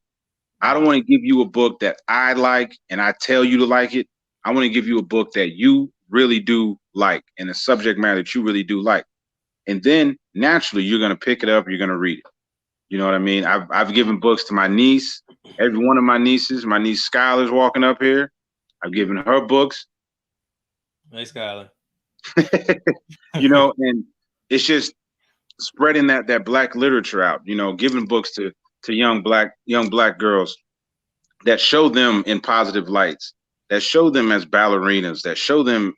Speaker 3: I don't want to give you a book that I like and I tell you to like it. I want to give you a book that you really do like, and a subject matter that you really do like. And then naturally you're going to pick it up, you're going to read it. You know what I mean? I've given books to my niece, every one of my nieces. My niece Skylar's walking up here. I've given her books.
Speaker 1: Hey, Skylar.
Speaker 3: You know, and it's just spreading that black literature out, you know, giving books to young black girls that show them in positive lights, that show them as ballerinas, that show them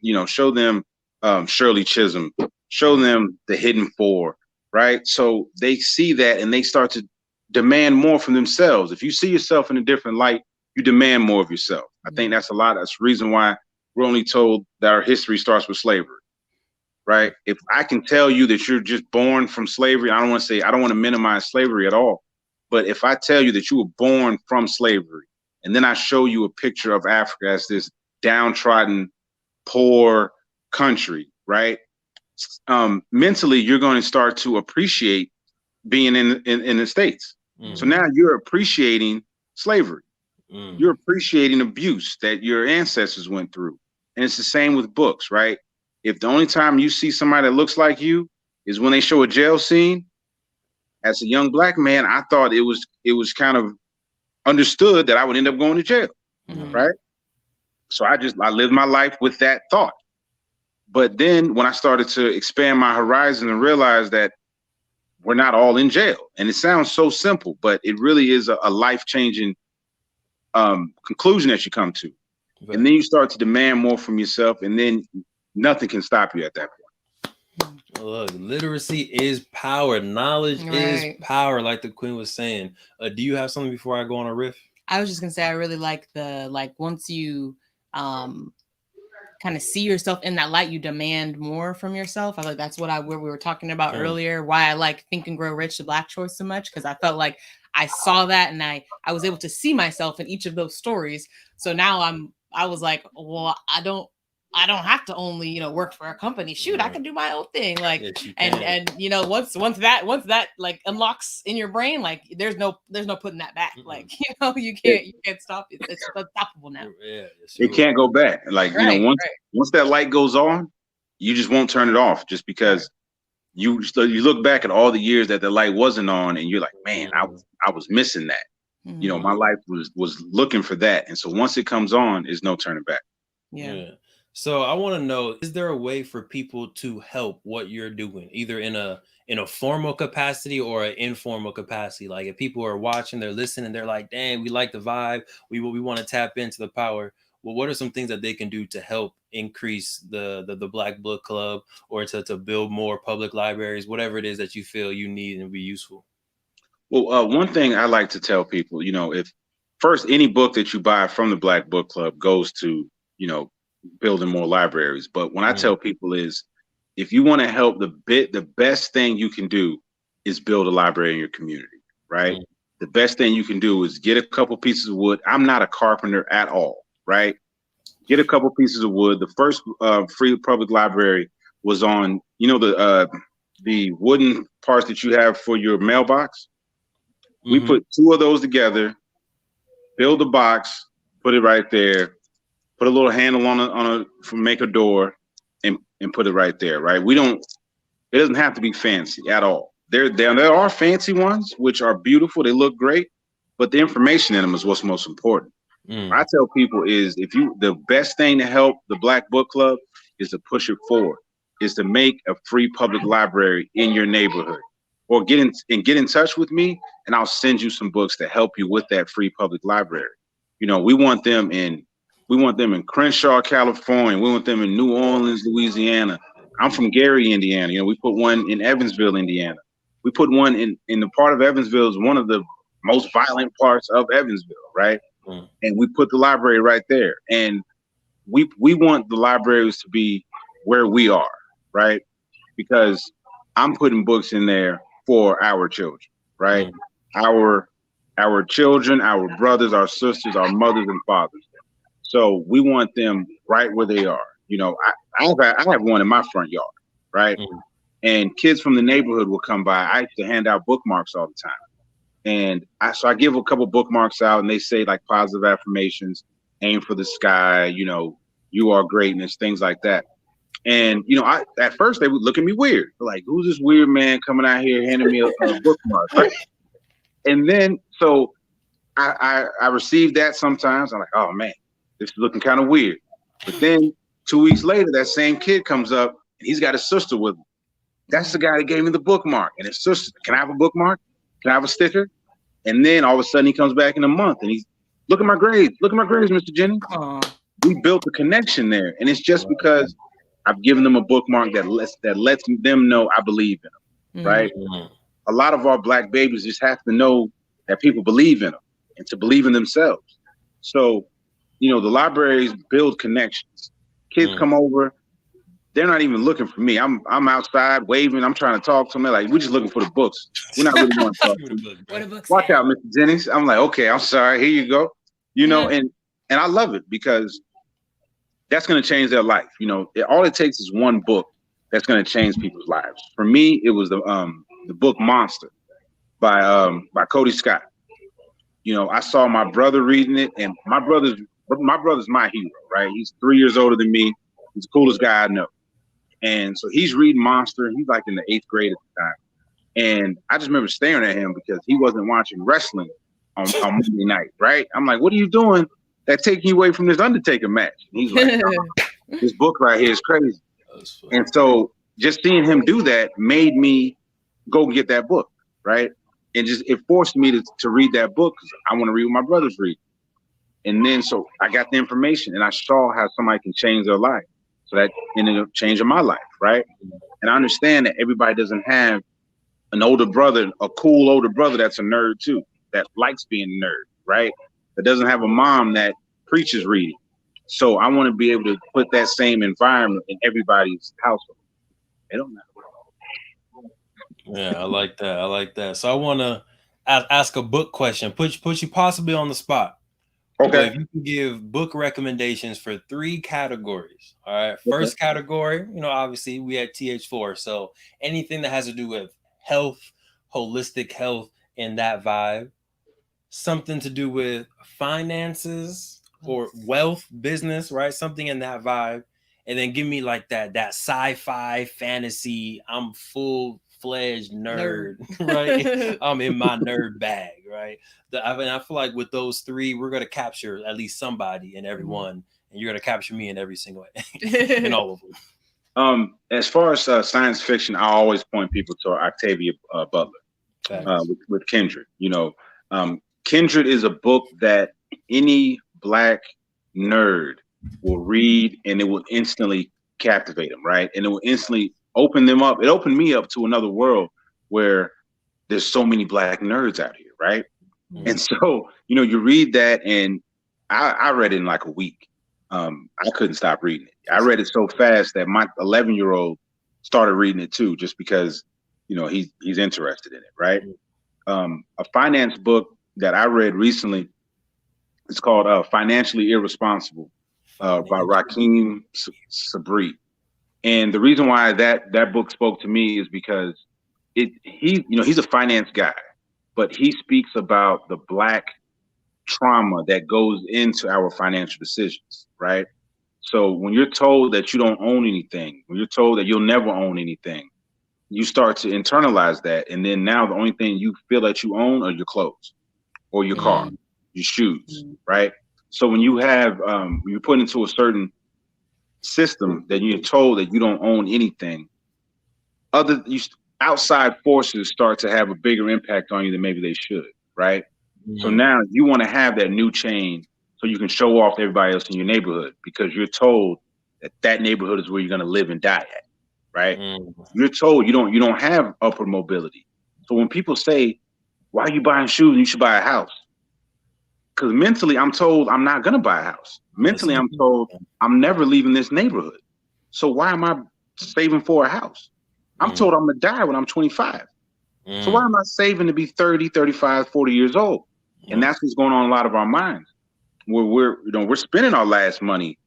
Speaker 3: Shirley Chisholm, show them the Hidden Four, right? So they see that and they start to demand more from themselves. If you see yourself in a different light, you demand more of yourself. I think that's the reason why we're only told that our history starts with slavery, right? If I can tell you that you're just born from slavery, I don't want to minimize slavery at all. But if I tell you that you were born from slavery, and then I show you a picture of Africa as this downtrodden, poor country, right? Mentally, you're going to start to appreciate being in the States. Mm-hmm. So now you're appreciating slavery. Mm. You're appreciating abuse that your ancestors went through. And it's the same with books, right? If the only time you see somebody that looks like you is when they show a jail scene, as a young black man, I thought it was kind of understood that I would end up going to jail, right? So I lived my life with that thought. But then when I started to expand my horizon and realize that we're not all in jail, and it sounds so simple, but it really is a life-changing conclusion that you come to. Right. And then you start to demand more from yourself, and then nothing can stop you at that point.
Speaker 1: Look, literacy is power. Knowledge is power, like the Queen was saying. Do you have something before I go on a riff?
Speaker 2: I was just gonna say I really like once you kind of see yourself in that light, you demand more from yourself. I like that's what we were talking about earlier. Why I like Think and Grow Rich, the Black Choice, so much, because I felt like I saw that and I was able to see myself in each of those stories. So now I was like, well, I don't have to only, work for a company. Shoot, I can do my own thing. Like, yes, and once that like unlocks in your brain, like there's no putting that back. Mm-hmm. Like, you can't stop it. It's unstoppable now.
Speaker 3: Yeah, it can't go back. Like, once that light goes on, you just won't turn it off, just because you look back at all the years that the light wasn't on, and you're like, man, I was missing that. Mm-hmm. My life was looking for that. And so once it comes on, there's no turning back.
Speaker 1: Yeah. So I want to know, is there a way for people to help what you're doing, either in a formal capacity or an informal capacity? Like if people are watching, they're listening, they're like, dang, we like the vibe. We want to tap into the power. Well, what are some things that they can do to help increase the Black Book Club, or to build more public libraries, whatever it is that you feel you need and be useful?
Speaker 3: Well, one thing I like to tell people, if first any book that you buy from the Black Book Club goes to, building more libraries. But when I tell people is, if you want to help, the best thing you can do is build a library in your community, right? The best thing you can do is get a couple pieces of wood. I'm not a carpenter at all, right? Get a couple pieces of wood. The first free public library was on, the wooden parts that you have for your mailbox. We put 2 of those together, build a box, put it right there, put a little handle on make a door, and put it right there, right? It doesn't have to be fancy at all. There are fancy ones which are beautiful. They look great, but the information in them is what's most important. What I tell people is the best thing to help the Black Book Club is to push it forward, is to make a free public library in your neighborhood, or get in touch with me, and I'll send you some books to help you with that free public library. You know, we want them in Crenshaw, California. We want them in New Orleans, Louisiana. I'm from Gary, Indiana. You know, we put one in Evansville, Indiana. We put one in the part of Evansville is one of the most violent parts of Evansville, right? And we put the library right there. And we want the libraries to be where we are, right? Because I'm putting books in there for our children, right? Our children, our brothers, our sisters, our mothers and fathers. So we want them right where they are. You know, I have one in my front yard, right? And kids from the neighborhood will come by. I used to hand out bookmarks all the time. And I give a couple bookmarks out, and they say like positive affirmations, aim for the sky, you know, you are greatness, things like that. And, you know, at first they would look at me weird. Like, who's this weird man coming out here handing me a bookmark, right? And then, so I received that sometimes. I'm like, oh man, this is looking kind of weird. But then 2 weeks later, that same kid comes up and he's got his sister with him. That's the guy that gave me the bookmark. And his sister, can I have a bookmark? Can I have a sticker? And then all of a sudden he comes back in a month and he's, look at my grades. Look at my grades, Mr. Jennings. We built a connection there. And it's just because I've given them a bookmark that lets them know I believe in them, right? A lot of our Black babies just have to know that people believe in them and to believe in themselves. So, you know, the libraries build connections. Kids come over, they're not even looking for me. I'm outside waving. I'm trying to talk to them. They're like, we're just looking for the books. We're not really going to talk to you. Watch out, Mr. Jennings. I'm like, okay, I'm sorry. Here you go. You know, and I love it because that's going to change their life. You know, all it takes is one book that's going to change people's lives. For me, it was the book Monster by Cody Scott. You know, I saw my brother reading it, and my brother's my hero, right? He's 3 years older than me. He's the coolest guy I know. And so he's reading Monster. He's like in the 8th grade at the time. And I just remember staring at him because he wasn't watching wrestling on Monday night, right? I'm like, what are you doing that taking you away from this Undertaker match? And he's like, oh, this book right here is crazy. And so just seeing him do that made me go get that book, right? And just it forced me to read that book because I want to read what my brothers read. And then so I got the information and I saw how somebody can change their life. So that ended up changing my life, right? And I understand that everybody doesn't have an older brother, a cool older brother that's a nerd too, that likes being a nerd, right? That doesn't have a mom that preaches reading. So I want to be able to put that same environment in everybody's household. They don't know.
Speaker 1: Yeah, I like that. I like that. So I want to ask a book question. Put you possibly on the spot.
Speaker 3: Okay.
Speaker 1: But if you can give book recommendations for 3 categories. All right. First category, you know, obviously we had TH4. So anything that has to do with health, holistic health, and that vibe. Something to do with finances or wealth, business, right? Something in that vibe. And then give me like that sci-fi fantasy. I'm full-fledged nerd. Right? I'm in my nerd bag, right? I feel like with those 3, we're gonna capture at least somebody in every one, and you're gonna capture me in every single in all of them.
Speaker 3: As far as science fiction, I always point people to Octavia Butler with Kindred. You know, Kindred is a book that any Black nerd will read, and it will instantly captivate them, right? And it will instantly open them up. It opened me up to another world where there's so many Black nerds out here, right? And so, you know, you read that, and I read it in like a week. I couldn't stop reading it. I read it so fast that my 11-year-old started reading it too, just because, you know, he's interested in it, right? A finance book that I read recently, it's called Financially Irresponsible by Rakeem Sabri. And the reason why that book spoke to me is because he's a finance guy, but he speaks about the Black trauma that goes into our financial decisions, right? So when you're told that you don't own anything, when you're told that you'll never own anything, you start to internalize that, and then now the only thing you feel that you own are your clothes or your car, your shoes, right? So when you have you're put into a certain system that you're told that you don't own anything, outside forces start to have a bigger impact on you than maybe they should, right? So now you want to have that new chain so you can show off to everybody else in your neighborhood because you're told that that neighborhood is where you're going to live and die at, right? You're told you don't have upward mobility. So when people say, why are you buying shoes? You should buy a house. Because mentally, I'm told I'm not going to buy a house. Mentally, I'm told I'm never leaving this neighborhood. So why am I saving for a house? I'm told I'm going to die when I'm 25. So why am I saving to be 30, 35, 40 years old? And that's what's going on in a lot of our minds. Where we're spending our last money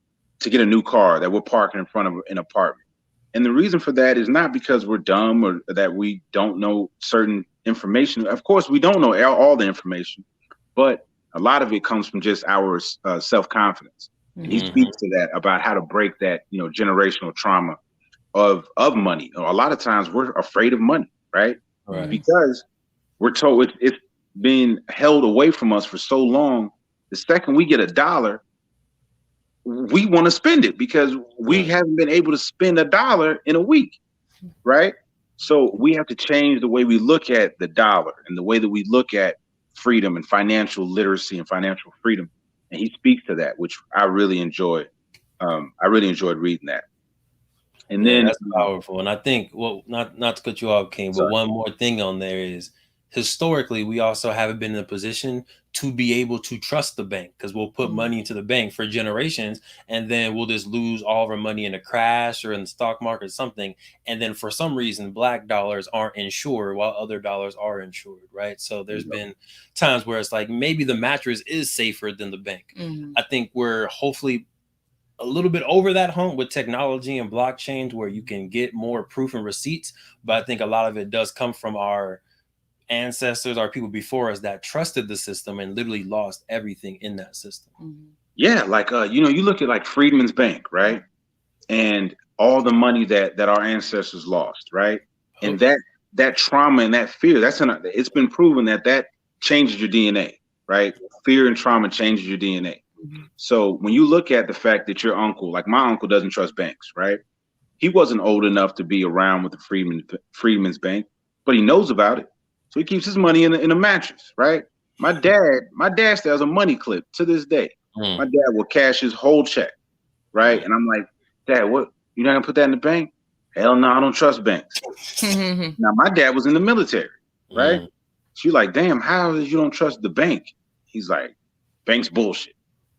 Speaker 3: to get a new car that we're parking in front of an apartment. And the reason for that is not because we're dumb or that we don't know certain information. Of course, we don't know all the information, but a lot of it comes from just our self-confidence. And he speaks to that about how to break that, generational trauma of money. A lot of times we're afraid of money, right? Because we're told it's being held away from us for so long. The second we get $1, we want to spend it because we haven't been able to spend $1 in a week, right? So we have to change the way we look at the dollar and the way that we look at freedom and financial literacy and financial freedom. And he speaks to that, which I really enjoyed. I really enjoyed reading that. And then
Speaker 1: that's powerful. And I think, well, not to cut you off, King, but one more thing on there is historically, we also haven't been in a position to be able to trust the bank because we'll put money into the bank for generations and then we'll just lose all of our money in a crash or in the stock market or something. And then for some reason, black dollars aren't insured while other dollars are insured, right? So there's been times where it's like maybe the mattress is safer than the bank. I think we're hopefully a little bit over that hump with technology and blockchain where you can get more proof and receipts. But I think a lot of it does come from our ancestors, our people before us that trusted the system and literally lost everything in that system.
Speaker 3: Yeah, like you look at like Freedman's Bank, right? And all the money that our ancestors lost, right? And that trauma and that fear, it's been proven that changes your DNA, right? Fear and trauma changes your DNA. So when you look at the fact that your uncle, like my uncle doesn't trust banks, right? He wasn't old enough to be around with the Freedman's Bank, but he knows about it. So he keeps his money in a mattress, right? My dad still has a money clip to this day. My dad will cash his whole check, right? And I'm like, Dad, what? You're not gonna put that in the bank? Hell no, I don't trust banks. Now my dad was in the military, right? She's like, damn, how is you don't trust the bank? He's like, bank's bullshit.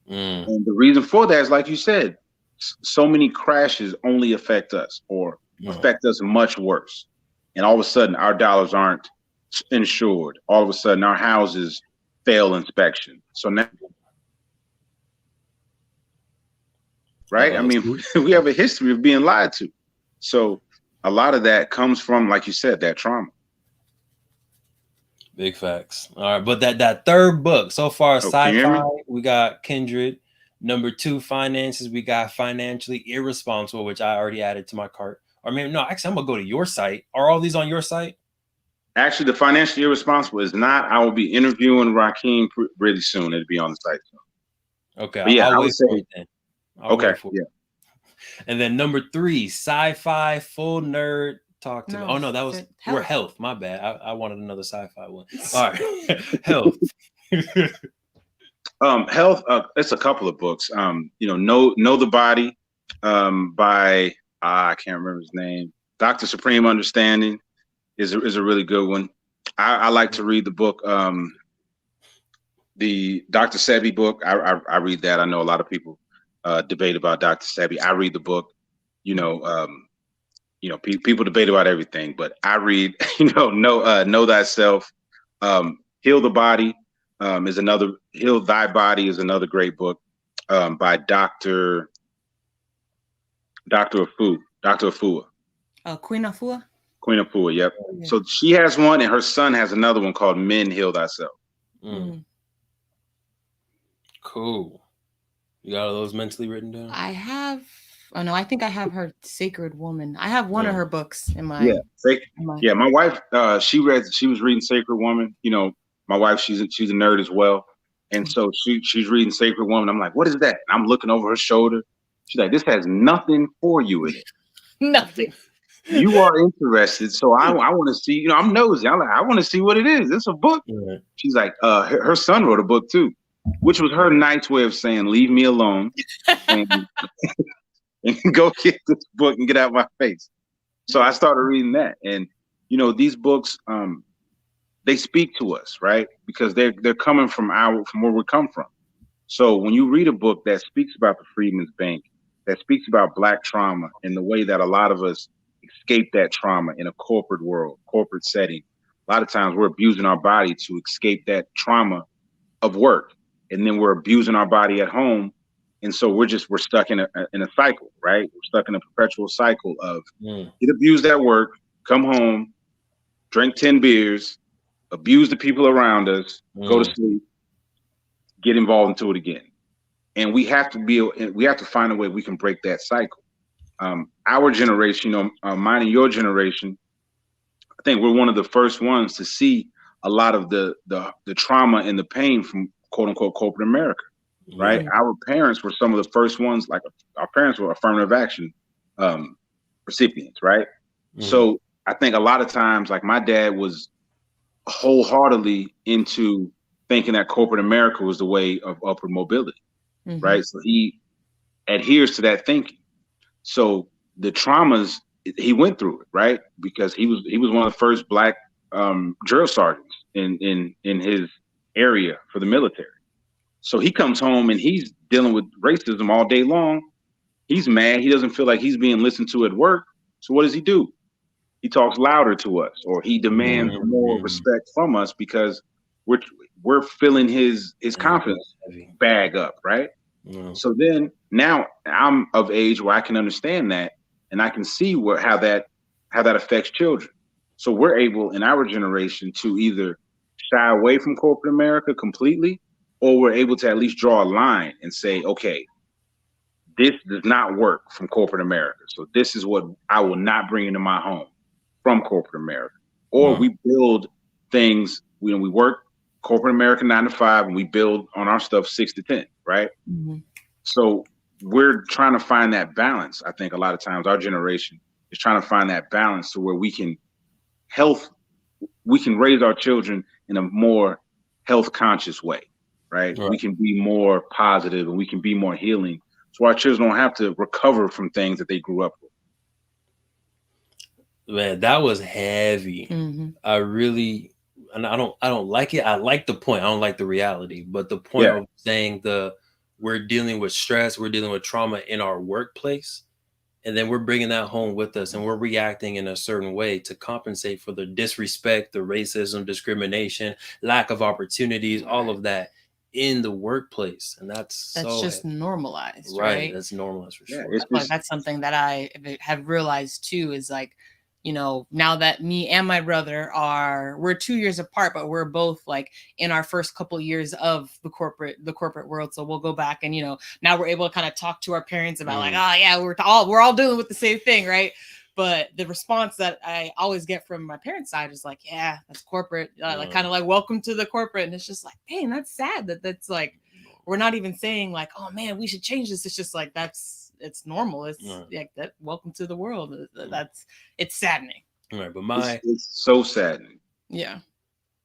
Speaker 3: And the reason for that is, like you said, so many crashes only affect us or affect us much worse. And all of a sudden, our dollars aren't insured. All of a sudden, our houses fail inspection. So now, right? I mean, we have a history of being lied to. So a lot of that comes from, like you said, that trauma.
Speaker 1: Big facts. All right, but that third book so far, sci-fi, we got Kindred. Number 2, finances, we got Financially Irresponsible, which I already added to my cart. Or maybe no, actually, I'm gonna go to your site. Are all these on your site?
Speaker 3: Actually, the Financially Irresponsible is not. I will be interviewing Rakeem really soon. It'll be on the site soon.
Speaker 1: Okay,
Speaker 3: but yeah,
Speaker 1: I'll wait for it then.
Speaker 3: Okay, yeah.
Speaker 1: And then number 3, sci-fi, full nerd. Talk to me. Oh no, that was we're health. My bad. I wanted another sci-fi one. All right, health.
Speaker 3: Health. It's a couple of books. Know the Body, by I can't remember his name. Dr. Supreme Understanding is a really good one. I like to read the book. The Dr. Sebi book. I read that. I know a lot of people debate about Dr. Sebi. I read the book. People debate about everything, but I read, Know Thyself, Heal the Body, is another, Heal Thy Body is another great book, by Dr. Afua.
Speaker 2: Queen Afua?
Speaker 3: Queen Afua, yep. Yeah. So she has one and her son has another one called Men Heal Thyself.
Speaker 1: Cool. You got all those mentally written down?
Speaker 2: I have Oh no, I think I have her Sacred Woman. I have one of her books in my.
Speaker 3: Yeah, yeah. My wife, she was reading Sacred Woman. You know, my wife, she's a nerd as well, and so she's reading Sacred Woman. I'm like, what is that? And I'm looking over her shoulder. She's like, this has nothing for you in it.
Speaker 2: Nothing.
Speaker 3: You are interested, so I want to see. You know, I'm nosy. I'm like, I want to see what it is. It's a book.
Speaker 1: Right.
Speaker 3: She's like, her son wrote a book too, which was her nice way of saying, leave me alone and, and go get this book and get out of my face. So I started reading that, and you know, these books, they speak to us, right? Because they're coming from where we come from. So when you read a book that speaks about the Freedmen's Bank, that speaks about Black trauma and the way that a lot of us escape that trauma in a corporate world, corporate setting, a lot of times we're abusing our body to escape that trauma of work, and then we're abusing our body at home, and so we're stuck in a cycle, right? We're stuck in a perpetual cycle of get abused at work, come home, drink 10 beers, abuse the people around us, go to sleep, get involved into it again. And we have to find a way we can break that cycle. Our generation, you know, mine and your generation, I think we're one of the first ones to see a lot of the trauma and the pain from quote unquote corporate America, right? Our parents were some of the first ones, like our parents were affirmative action recipients, right? So I think a lot of times, like my dad was wholeheartedly into thinking that corporate America was the way of upward mobility, right? So he adheres to that thinking. So the traumas, he went through it, right? Because he was one of the first Black drill sergeants in his area for the military. So he comes home and he's dealing with racism all day long. He's mad. He doesn't feel like he's being listened to at work. So what does he do? He talks louder to us, or he demands more respect from us because we're filling his confidence bag up, right? So then now I'm of age where I can understand that, and I can see how that affects children. So we're able in our generation to either shy away from corporate America completely, or we're able to at least draw a line and say, okay, this does not work from corporate America. So this is what I will not bring into my home from corporate America. Or we build things, we work corporate America 9 to 5, and we build on our stuff 6 to 10, right? So we're trying to find that balance. I think a lot of times our generation is trying to find that balance to where we can raise our children in a more health conscious way, right? We can be more positive and we can be more healing, so our children don't have to recover from things that they grew up with.
Speaker 1: Man, that was heavy. I really, and I don't like it. I like the point. I don't like the reality, but the point of saying we're dealing with stress, we're dealing with trauma in our workplace, and then we're bringing that home with us, and we're reacting in a certain way to compensate for the disrespect, the racism, discrimination, lack of opportunities, all of that in the workplace. And that's
Speaker 2: just normalized, right?
Speaker 1: That's normalized for sure.
Speaker 2: That's something that I have realized too, is like, you know, now that me and my brother we're 2 years apart, but we're both like in our first couple years of the corporate world. So we'll go back and, you know, now we're able to kind of talk to our parents about like, oh yeah, we're all dealing with the same thing, right? But the response that I always get from my parents' side is like, yeah, that's corporate. Like kind of like, welcome to the corporate. And it's just like, dang, that's sad that's like, we're not even saying like, oh man, we should change this. It's just like, it's normal. It's like that. Welcome to the world. It's saddening.
Speaker 1: Right. But
Speaker 3: it's so saddening.
Speaker 2: Yeah.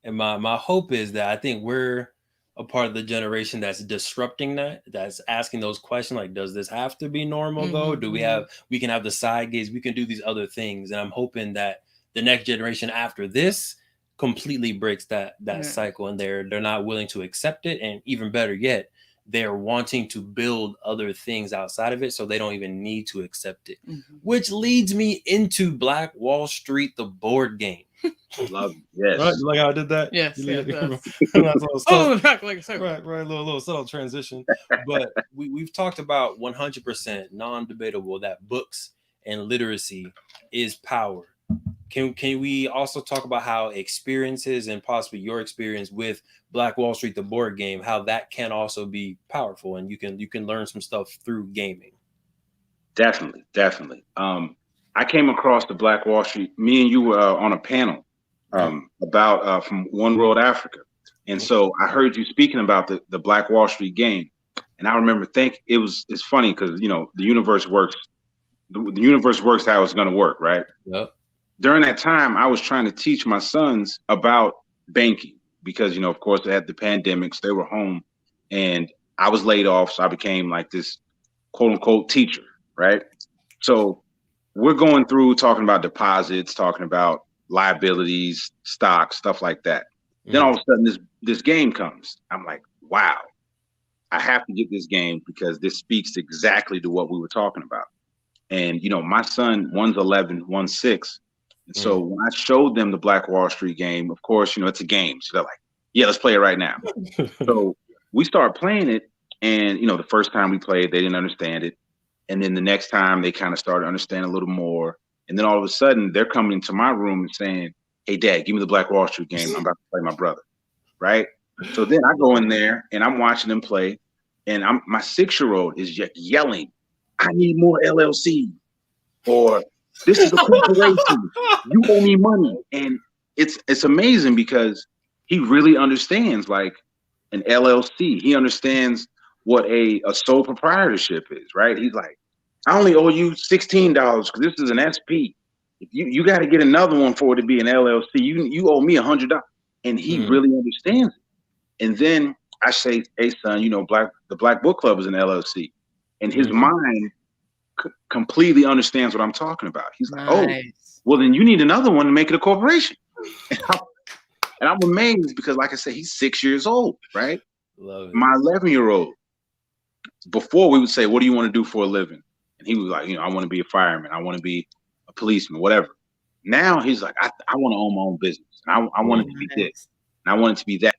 Speaker 1: And my hope is that I think we're a part of the generation that's disrupting that's asking those questions like, does this have to be normal though? Do we can have the side gaze, we can do these other things. And I'm hoping that the next generation after this completely breaks that cycle, and they're not willing to accept it. And even better yet, they're wanting to build other things outside of it, so they don't even need to accept it. Which leads me into Black Wall Street, the board game.
Speaker 3: Love it. Yes.
Speaker 1: Right? You like how I did that?
Speaker 2: Yes.
Speaker 1: Right, a little subtle transition. But we've talked about 100% non-debatable that books and literacy is power. Can we also talk about how experiences and possibly your experience with Black Wall Street, the board game, how that can also be powerful, and you can learn some stuff through gaming?
Speaker 3: Definitely, definitely. I came across the Black Wall Street. Me and you were on a panel about from One World Africa, and so I heard you speaking about the Black Wall Street game, and I remember think it's funny because the universe works. The universe works how it's going to work, right?
Speaker 1: Yep.
Speaker 3: During that time, I was trying to teach my sons about banking because of course they had the pandemics. They were home, and I was laid off, so I became like this quote unquote teacher, right? So we're going through talking about deposits, talking about liabilities, stocks, stuff like that. Then all of a sudden this game comes. I'm like, wow, I have to get this game because this speaks exactly to what we were talking about. And my son, one's 11, one's 6. And so when I showed them the Black Wall Street game, of course, it's a game. So they're like, yeah, let's play it right now. So we start playing it. And, the first time we played, they didn't understand it. And then the next time they kind of started understanding a little more. And then all of a sudden they're coming into my room and saying, hey, Dad, give me the Black Wall Street game. I'm about to play my brother. Right. So then I go in there and I'm watching them play. And my 6-year-old is just yelling, I need more LLC, or this is a corporation. You owe me money. And it's amazing because he really understands like an LLC. He understands what a sole proprietorship is, right? He's like, I only owe you $16 because this is an SP. If you got to get another one for it to be an LLC. You owe me $100. And he really understands it. And then I say, hey, son, the Black Book Club is an LLC. And his mind completely understands what I'm talking about. He's like, oh, well, then you need another one to make it a corporation. And I'm amazed because, like I said, he's 6 years old, right?
Speaker 1: Love it.
Speaker 3: My 11-year-old, before we would say, what do you want to do for a living? And he was like, I want to be a fireman. I want to be a policeman, whatever. Now he's like, I want to own my own business. And I want it to be this. And I want it to be that.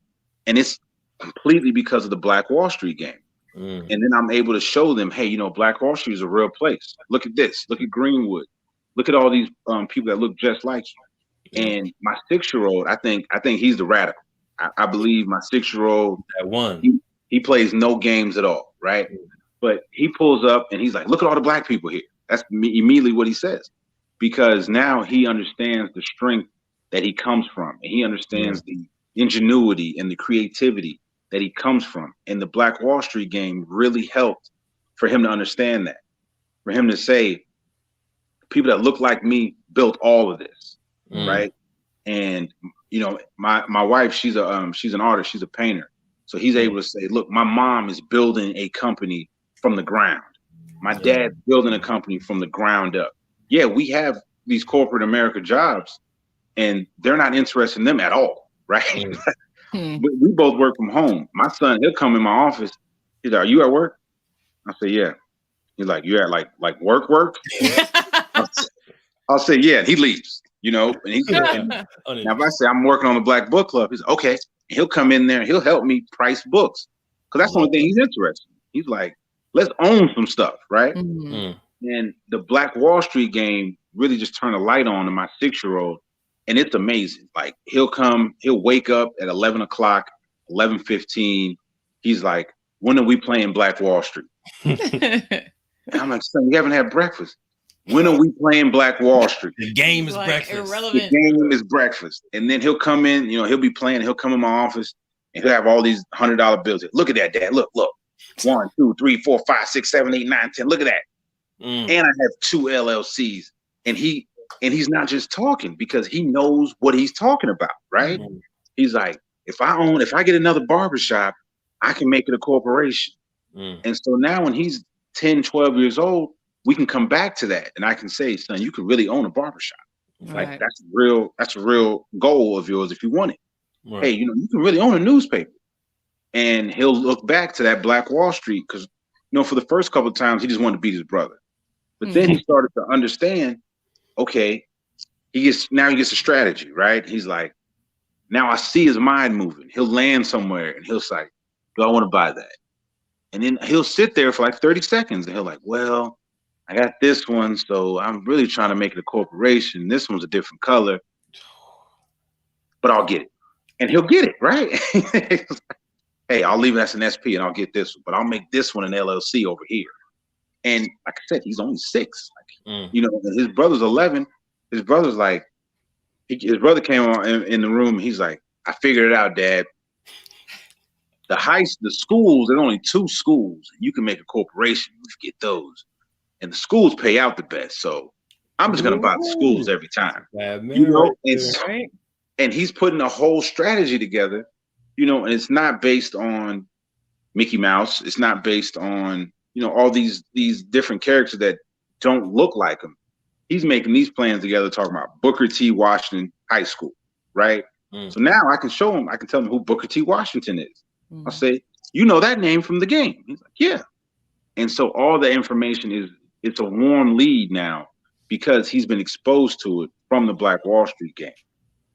Speaker 3: And it's completely because of the Black Wall Street game. And then I'm able to show them, hey, Black Wall Street is a real place. Look at this. Look at Greenwood. Look at all these people that look just like you. And my 6-year-old, I think he's the radical. I believe my 6-year-old,
Speaker 1: that one,
Speaker 3: he plays no games at all, right? But he pulls up and he's like, look at all the Black people here. That's immediately what he says, because now he understands the strength that he comes from, and he understands the ingenuity and the creativity that he comes from. And the Black Wall Street game really helped for him to understand that, for him to say, people that look like me built all of this, right? And my wife, she's an artist, she's a painter, so he's able to say, look, my mom is building a company from the ground. My dad's building a company from the ground up. Yeah, we have these corporate America jobs, and they're not interested in them at all, right? We both work from home. My son, he'll come in my office. He's like, are you at work? I say, yeah. He's like, you at like work? I'll say, yeah. He leaves, and he's now if I say I'm working on the Black Book Club, he's like, okay. And he'll come in there and he'll help me price books, because that's the only thing he's interested in. He's like, let's own some stuff, right? And the Black Wall Street game really just turned a light on to my 6-year-old. And it's amazing. Like he'll wake up at 11 o'clock, 11:15. He's like, when are we playing Black Wall Street? And I'm like, son, we haven't had breakfast. When are we playing Black Wall Street?
Speaker 1: The game is breakfast.
Speaker 2: Irrelevant.
Speaker 3: The game is breakfast. And then he'll come in, he'll be playing, he'll come in my office and he'll have all these $100 bills. Look at that, Dad. Look. 1, 2, 3, 4, 5, 6, 7, 8, 9, 10. Look at that. And I have 2 LLCs. And he's not just talking, because he knows what he's talking about, right? He's like, if I get another barbershop, I can make it a corporation. And so now when he's 10, 12 years old, we can come back to that. And I can say, son, you can really own a barbershop.
Speaker 2: Right.
Speaker 3: Like that's a real goal of yours if you want it. Right. Hey, you can really own a newspaper. And he'll look back to that Black Wall Street, because, for the first couple of times, he just wanted to beat his brother. But then he started to understand, okay, he gets a strategy, right? He's like, now I see his mind moving. He'll land somewhere and he'll say, do I want to buy that? And then he'll sit there for like 30 seconds and he'll like, well, I got this one, so I'm really trying to make it a corporation. This one's a different color, but I'll get it. And he'll get it, right? Hey, I'll leave it as an SP and I'll get this one, but I'll make this one an LLC over here. And like I said, he's only 6. Like, you know, his brother's 11. His brother's like, his brother came on in the room. He's like, I figured it out, Dad. The schools, there's only 2 schools. You can make a corporation to get those. And the schools pay out the best. So I'm just going to buy the schools every time. You know, and he's putting a whole strategy together, you know, and it's not based on Mickey Mouse. It's not based on, you know, all these different characters that don't look like him. He's making these plans together, talking about Booker T. Washington High School, right? So now I can show him, I can tell him who Booker T. Washington is. I'll say, you know that name from the game. He's like, yeah. And so all the information it's a warm lead now because he's been exposed to it from the Black Wall Street game.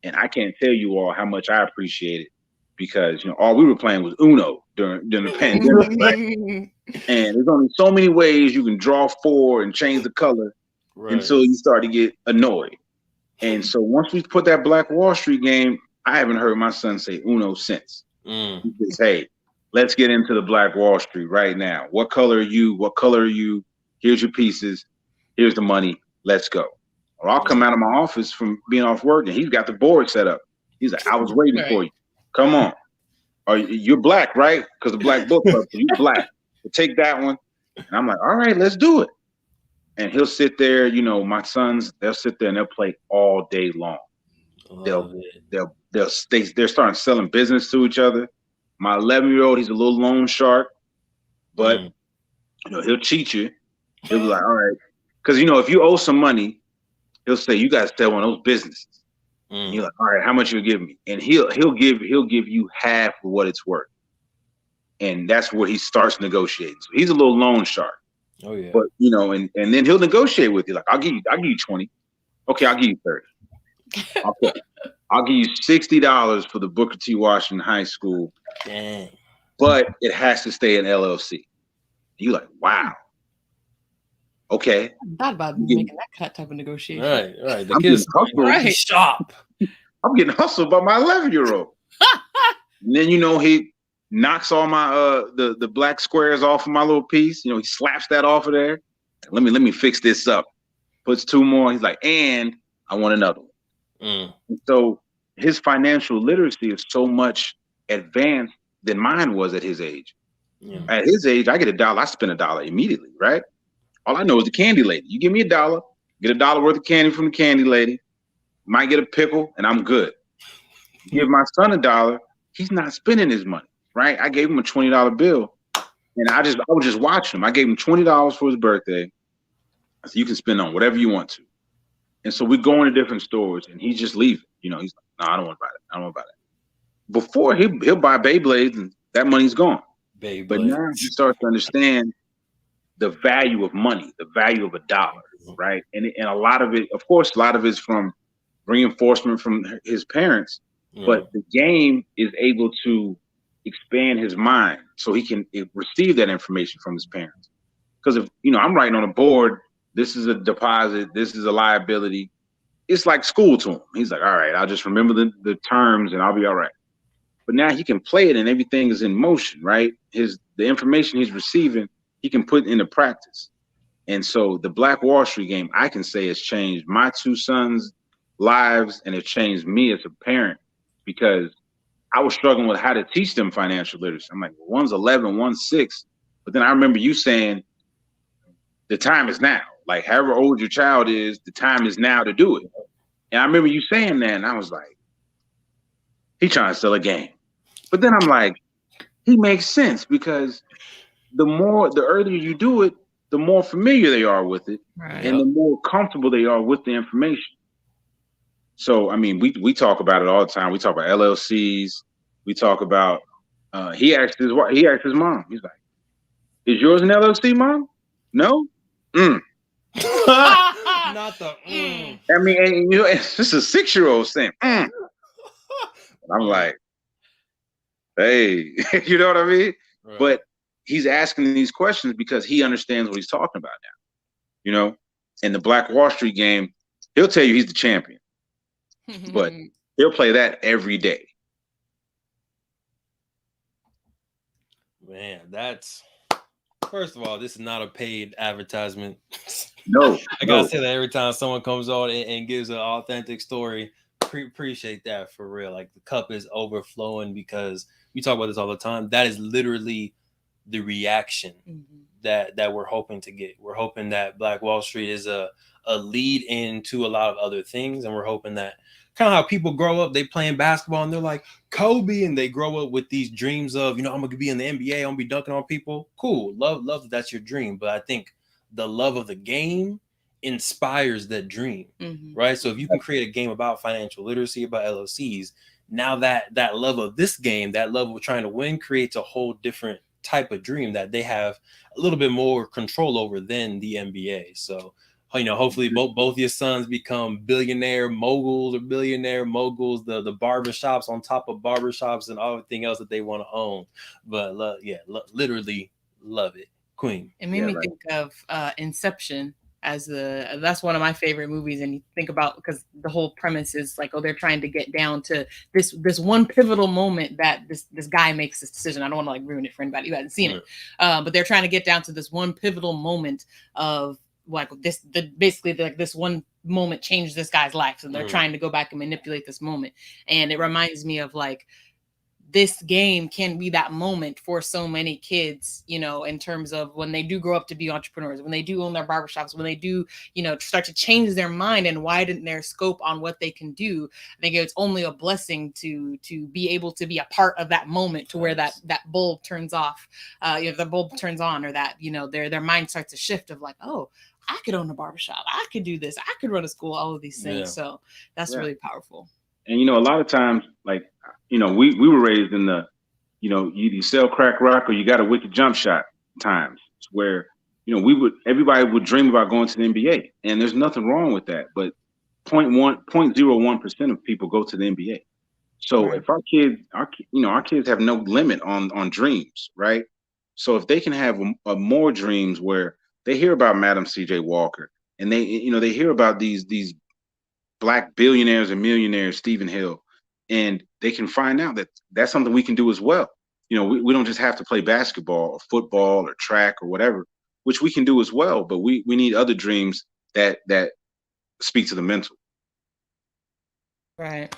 Speaker 3: And I can't tell you all how much I appreciate it because, you know, all we were playing was Uno during the pandemic, right? And there's only so many ways you can draw 4 and change the color until you start to get annoyed. And so once we put that Black Wall Street game, I haven't heard my son say Uno since. He says, hey, let's get into the Black Wall Street right now. What color are you? What color are you? Here's your pieces. Here's the money. Let's go. Or I'll come out of my office from being off work and he's got the board set up. He's like, I was waiting for you. Come on. You're black, right? Because the Black Book Club, you black. So take that one. And I'm like, all right, let's do it. And he'll sit there, you know, my sons, they'll sit there and they'll play all day long. They're starting selling business to each other. My 11-year-old, he's a little loan shark, but you know, he'll cheat you. He'll be like, all right. Because you know, if you owe some money, he'll say, you guys sell one of those businesses. And you're like, all right, how much you give me? And he'll give you half of what it's worth. And that's where he starts negotiating. So he's a little loan shark.
Speaker 1: Oh yeah.
Speaker 3: But you know, and then he'll negotiate with you. Like, I'll give you 20. Okay, I'll give you 30. Okay. I'll give you $60 for the Booker T. Washington High School.
Speaker 1: Dang.
Speaker 3: But it has to stay an LLC. You're like, wow. Okay.
Speaker 2: I thought about making that type of negotiation.
Speaker 1: Right. The kids
Speaker 2: right.
Speaker 1: shop.
Speaker 3: I'm getting hustled by my 11-year-old. And then, you know, he knocks all my the black squares off of my little piece. You know, he slaps that off of there. Let me fix this up. Puts 2 more. He's like, and I want another one. So his financial literacy is so much advanced than mine was at his age. At his age, I get $1, I spend $1 immediately, right? All I know is the candy lady. You give me $1, get $1 worth of candy from the candy lady, might get a pickle, and I'm good. Give my son $1, he's not spending his money, right? I gave him a $20 bill, and I was just watching him. I gave him $20 for his birthday. I said, you can spend on whatever you want to. And so we go into different stores, and he's just leaving. You know, he's like, no, I don't want to buy that. I don't want to buy that. Before, he'll buy Beyblades, and that money's gone.
Speaker 1: Beyblades.
Speaker 3: But now he starts to understand the value of money, the value of $1, right? And a lot of it, of course, a lot of it's from reinforcement from his parents, but the game is able to expand his mind so he can receive that information from his parents. Because if, you know, I'm writing on a board, this is a deposit, this is a liability. It's like school to him. He's like, all right, I'll just remember the terms and I'll be all right. But now he can play it and everything is in motion, right? The information he's receiving, he can put into practice. And so the Black Wall Street game, I can say, has changed my 2 sons' lives and it changed me as a parent because I was struggling with how to teach them financial literacy. I'm like, well, one's 11, one's 6. But then I remember you saying, the time is now. Like, however old your child is, the time is now to do it. And I remember you saying that, and I was like, he's trying to sell a game. But then I'm like, he makes sense because the earlier you do it, the more familiar they are with it, and the more comfortable they are with the information. So, I mean, we talk about it all the time. We talk about LLCs. We talk about, he asked his mom, he's like, is yours an LLC, Mom? No?
Speaker 1: Not the
Speaker 3: I mean, and, you know, it's just a 6-year-old saying, I'm like, hey, you know what I mean? Right. But he's asking these questions because he understands what he's talking about now. You know, in the Black Wall Street game, he'll tell you he's the champion, but he'll play that every day.
Speaker 1: Man, that's First of all, this is not a paid advertisement.
Speaker 3: No,
Speaker 1: I gotta say that every time someone comes on and gives an authentic story. Appreciate that for real. Like the cup is overflowing because we talk about this all the time. That is literally the reaction that we're hoping to get. We're hoping that Black Wall Street is a lead into a lot of other things, and we're hoping that kind of how people grow up, they playing basketball and they're like Kobe, and they grow up with these dreams of, you know, I'm gonna be in the NBA, I'm gonna be dunking on people. Cool, love that that's your dream, but I think the love of the game inspires that dream, right? So if you can create a game about financial literacy, about LOCs, now that love of this game, that love of trying to win, creates a whole different type of dream that they have a little bit more control over than the NBA. So, you know, hopefully both your sons become billionaire moguls or billionaire moguls, the barbershops on top of barbershops and everything else that they want to own. But literally love it. Queen.
Speaker 2: It made me think of Inception as that's one of my favorite movies. And you think about, because the whole premise is like, oh, they're trying to get down to this one pivotal moment that this guy makes this decision. I don't want to like ruin it for anybody who hasn't seen it, but they're trying to get down to this one pivotal moment of like basically this one moment changed this guy's life, and they're trying to go back and manipulate this moment. And it reminds me of like, this game can be that moment for so many kids, you know, in terms of when they do grow up to be entrepreneurs, when they do own their barbershops, when they do, you know, start to change their mind and widen their scope on what they can do. I think it's only a blessing to be able to be a part of that moment, to where that bulb turns off, you know, the bulb turns on, or that, you know, their mind starts to shift of like, oh, I could own a barbershop, I could do this, I could run a school, all of these things. Yeah. So that's really powerful.
Speaker 3: And, you know, a lot of times, like, you know, we were raised in the, you know, you sell crack rock or you got a wicked jump shot times, where, you know, everybody would dream about going to the NBA, and there's nothing wrong with that. But 0.01% of people go to the NBA. So if our kids have no limit on dreams, right? So if they can have more dreams, where they hear about Madam C.J. Walker, and they hear about these Black billionaires and millionaires, Stephen Hill, and they can find out that that's something we can do as well. You know, we don't just have to play basketball or football or track or whatever, which we can do as well. But we need other dreams that speak to the mental.
Speaker 2: Right.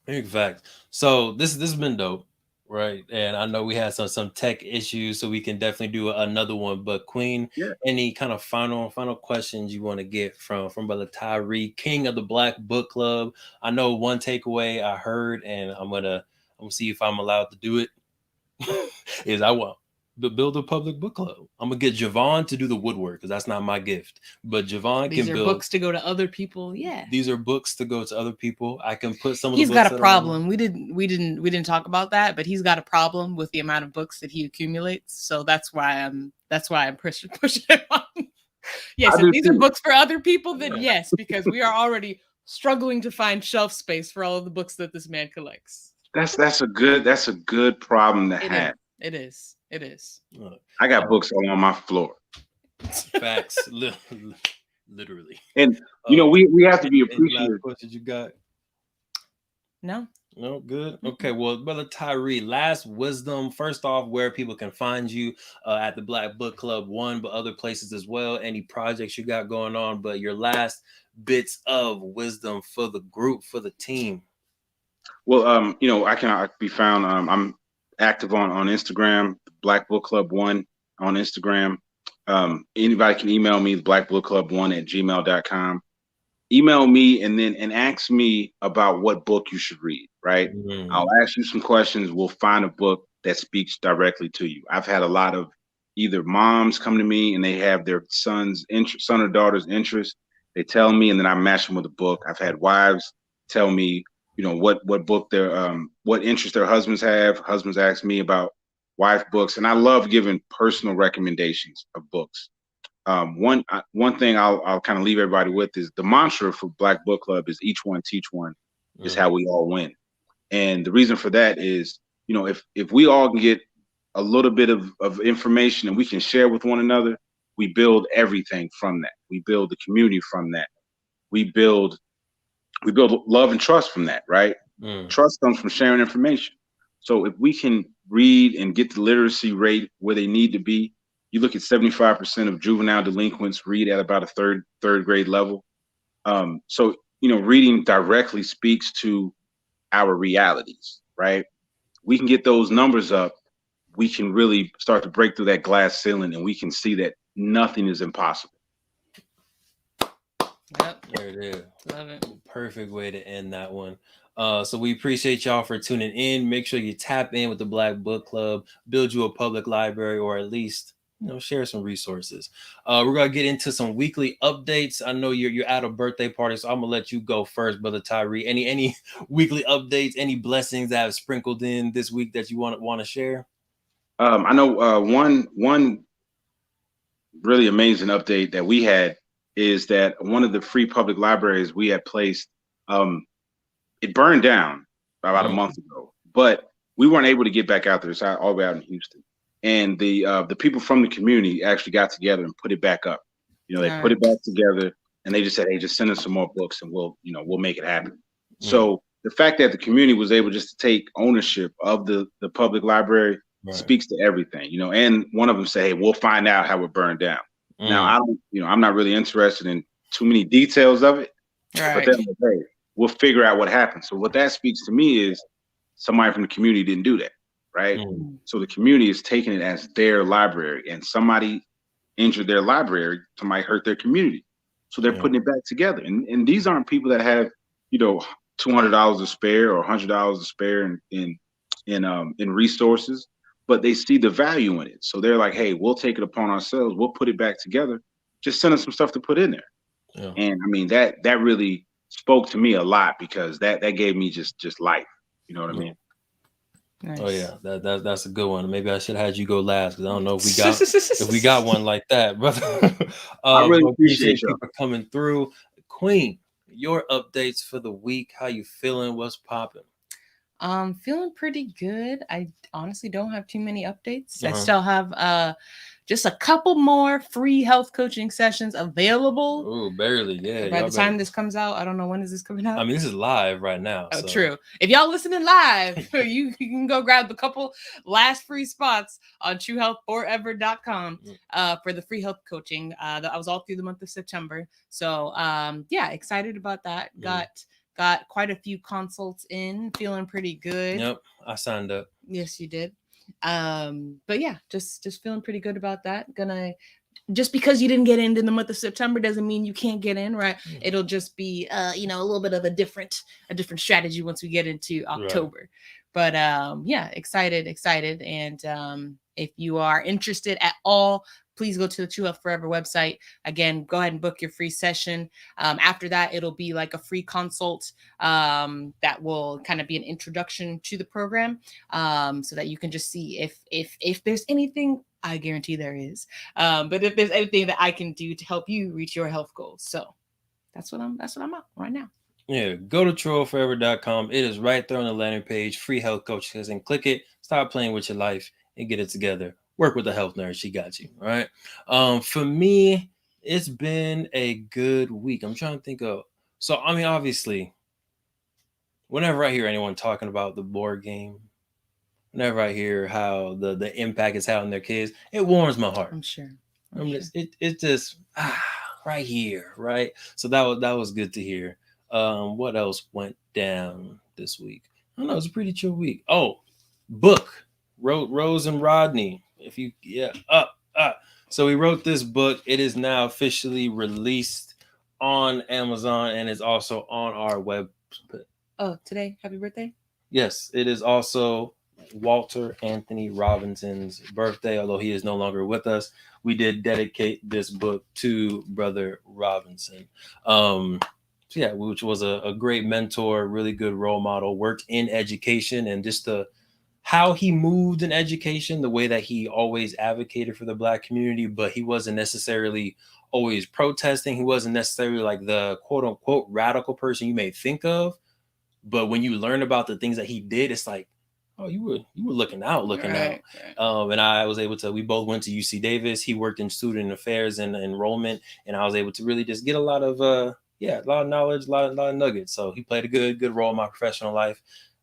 Speaker 1: In fact. So this has been dope, right? And I know we had some tech issues, so we can definitely do another one. But Queen, any kind of final questions you want to get from Brother Tyree, King of the Black Book Club? I know one takeaway I heard, and I'm gonna see if I'm allowed to do it. Is I want to build a public book club. I'm gonna get Javon to do the woodwork, because that's not my gift. But Javon can build.
Speaker 2: These are books to go to other people. Yeah.
Speaker 1: These are books to go to other people. I can put some of
Speaker 2: He's
Speaker 1: the books.
Speaker 2: Got a problem. We didn't talk about that, but he's got a problem with the amount of books that he accumulates. So that's why I'm pushing him on. Yes, if these are books for other people, then yes, because we are already struggling to find shelf space for all of the books that this man collects.
Speaker 3: That's a good problem to have.
Speaker 2: It is.
Speaker 3: I got books all on my floor.
Speaker 1: Facts, literally.
Speaker 3: And you know, we have to be appreciative.
Speaker 1: What did you got?
Speaker 2: No,
Speaker 1: good. Okay, well, Brother Tyree, last wisdom. First off, where people can find you at the Black Book Club, one, but other places as well. Any projects you got going on, but your last bits of wisdom for the group, for the team.
Speaker 3: Well, you know, I can be found. I'm active on Instagram, Black Book Club 1 on Instagram. Anybody can email me, blackbookclub1@gmail.com. Email me and ask me about what book you should read, right? I'll ask you some questions. We'll find a book that speaks directly to you. I've had a lot of either moms come to me and they have their son or daughter's interest. They tell me, and then I match them with a book. I've had wives tell me, you know, what book what interest their husbands have. Husbands ask me about wife books, and I love giving personal recommendations of books. One thing I'll kind of leave everybody with is the mantra for Black Book Club is each one teach one is how we all win. And the reason for that is, you know, if we all can get a little bit of information and we can share with one another, we build everything from that. We build the community from that. We build love and trust from that, right? Trust comes from sharing information. So if we can read and get the literacy rate where they need to be, You look at 75% of juvenile delinquents read at about a third grade level. So reading directly speaks to our realities, right? We can get those numbers up. We can really start to break through that glass ceiling, and we can see that nothing is impossible.
Speaker 2: Yep.
Speaker 1: There it is.
Speaker 2: Love it.
Speaker 1: Perfect way to end that one. So we appreciate y'all for tuning in. Make sure you tap in with the Black Book Club, build you a public library, or at least share some resources. We're gonna get into some weekly updates. I know you're at a birthday party, so I'm gonna let you go first, brother Tyree. Any weekly updates, any blessings that have sprinkled in this week that you want to share?
Speaker 3: I know one really amazing update that we had is that one of the free public libraries we had placed, it burned down about a month ago, but we weren't able to get back out there. It's all the way out in Houston, and the people from the community actually got together and put it back up. They put it back together, and they just said, "Hey, just send us some more books, and we'll make it happen." So the fact that the community was able just to take ownership of the public library speaks to everything, and one of them said, "Hey, we'll find out how it burned down." Now, I'm not really interested in too many details of it, but then, hey, we'll figure out what happened. So what that speaks to me is somebody from the community didn't do that, right? So the community is taking it as their library, and somebody injured their library, somebody hurt their community. So they're putting it back together. And these aren't people that have, $200 to spare or $100 to spare in resources, but they see the value in it. So they're like, hey, we'll take it upon ourselves. We'll put it back together. Just send us some stuff to put in there. Yeah. And I mean, that really spoke to me a lot, because that gave me just life. You know what I mean?
Speaker 2: Nice.
Speaker 1: Oh yeah, that's a good one. Maybe I should have had you go last, because I don't know if we got one like that, brother.
Speaker 3: I really appreciate
Speaker 1: you for coming through. Queen, your updates for the week. How you feeling? What's popping?
Speaker 2: Feeling pretty good. I honestly don't have too many updates. I still have just a couple more free health coaching sessions available.
Speaker 1: Oh, barely. Yeah.
Speaker 2: By the time this comes out, I don't know, when is this coming out?
Speaker 1: I mean, this is live right now.
Speaker 2: Oh, so. True. If y'all listening live, you can go grab the couple last free spots on truehealthforever.com for the free health coaching. That I was all through the month of September. So excited about that. Got quite a few consults in, feeling pretty good.
Speaker 1: Yep, I signed up.
Speaker 2: Yes, you did. But yeah, just feeling pretty good about that. Just because you didn't get in the month of September doesn't mean you can't get in, right? It'll just be a little bit of a different strategy once we get into October. Right. But excited. And if you are interested at all, please go to the True Health Forever website. Again, go ahead and book your free session. After that, it'll be like a free consult that will kind of be an introduction to the program, so that you can just see if there's anything. I guarantee there is. But if there's anything that I can do to help you reach your health goals. So that's what I'm at right now.
Speaker 1: Yeah, go to truehealthforever.com. It is right there on the landing page, free health coaches, and click it. Start playing with your life and get it together. Work with the health nurse. She got you. All right. For me, it's been a good week. I'm trying to think of. So, I mean, obviously, whenever I hear anyone talking about the board game, whenever I hear how the impact it's had on their kids, it warms my heart.
Speaker 2: I'm sure.
Speaker 1: It's just right here, right? So that was good to hear. What else went down this week? I don't know. It was a pretty chill week. Oh, book. Wrote Rose and Rodney. So we wrote this book. It is now officially released on Amazon, and it's also on our web.
Speaker 2: Oh, today, happy birthday.
Speaker 1: Yes, it is also Walter Anthony Robinson's birthday, although he is no longer with us. We did dedicate this book to Brother Robinson. Which was a great mentor, really good role model, worked in education, and just how he moved in education, the way that he always advocated for the Black community, but he wasn't necessarily always protesting. He wasn't necessarily like the quote unquote radical person you may think of. But when you learn about the things that he did, it's like, oh, you were looking out.
Speaker 2: Right.
Speaker 1: And I was able to, we both went to UC Davis. He worked in student affairs and enrollment. And I was able to really just get a lot of knowledge, a lot of nuggets. So he played a good role in my professional life.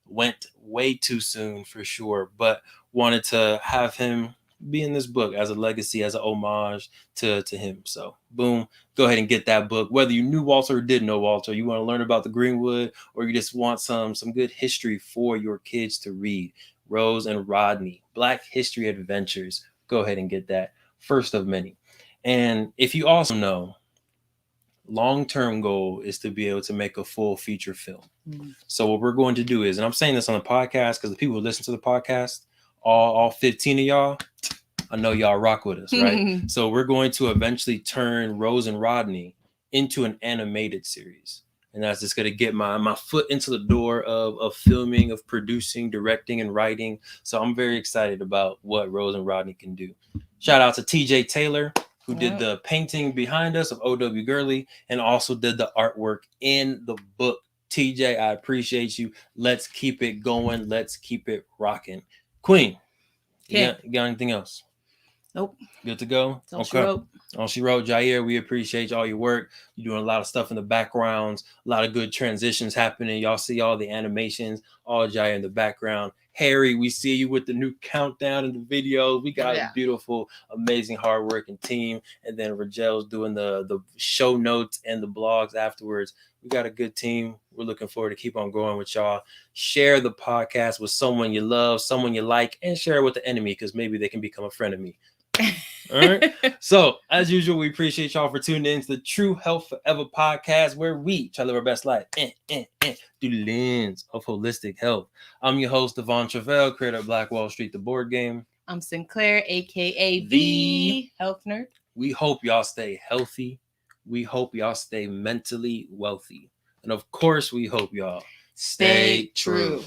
Speaker 1: Went way too soon for sure, but wanted to have him be in this book as a legacy, as an homage to him. So boom, go ahead and get that book. Whether you knew Walter or didn't know Walter, you want to learn about the Greenwood, or you just want some good history for your kids to read. Rose and Rodney, Black History Adventures. Go ahead and get that. First of many. And if you also know, long-term goal is to be able to make a full feature film. So what we're going to do is, and I'm saying this on the podcast because the people who listen to the podcast, all 15 of y'all, I know y'all rock with us, right? So we're going to eventually turn Rose and Rodney into an animated series. And that's just going to get my foot into the door of filming, of producing, directing, and writing. So I'm very excited about what Rose and Rodney can do. Shout out to TJ Taylor, who did the painting behind us of O.W. Gurley and also did the artwork in the book. TJ, I appreciate you. Let's keep it going. Let's keep it rocking. Queen, you got anything else?
Speaker 2: Nope.
Speaker 1: Good to go?
Speaker 2: That's all she wrote.
Speaker 1: All she wrote. Jair, we appreciate all your work. You're doing a lot of stuff in the backgrounds, a lot of good transitions happening. Y'all see all the animations, all Jair in the background. Harry, we see you with the new countdown in the videos. We got a beautiful, amazing, hardworking team. And then Rajel's doing the show notes and the blogs afterwards. We got a good team. We're looking forward to keep on growing with y'all. Share the podcast with someone you love, someone you like, and share it with the enemy because maybe they can become a friend of me. All right. So, as usual, we appreciate y'all for tuning in to the True Health Forever podcast, where we try to live our best life through the lens of holistic health. I'm your host, Devon Truvel, creator of Black Wall Street, the board game.
Speaker 2: I'm Sinclair, aka the Health Nerd.
Speaker 1: We hope y'all stay healthy. We hope y'all stay mentally wealthy. And of course, we hope y'all stay true.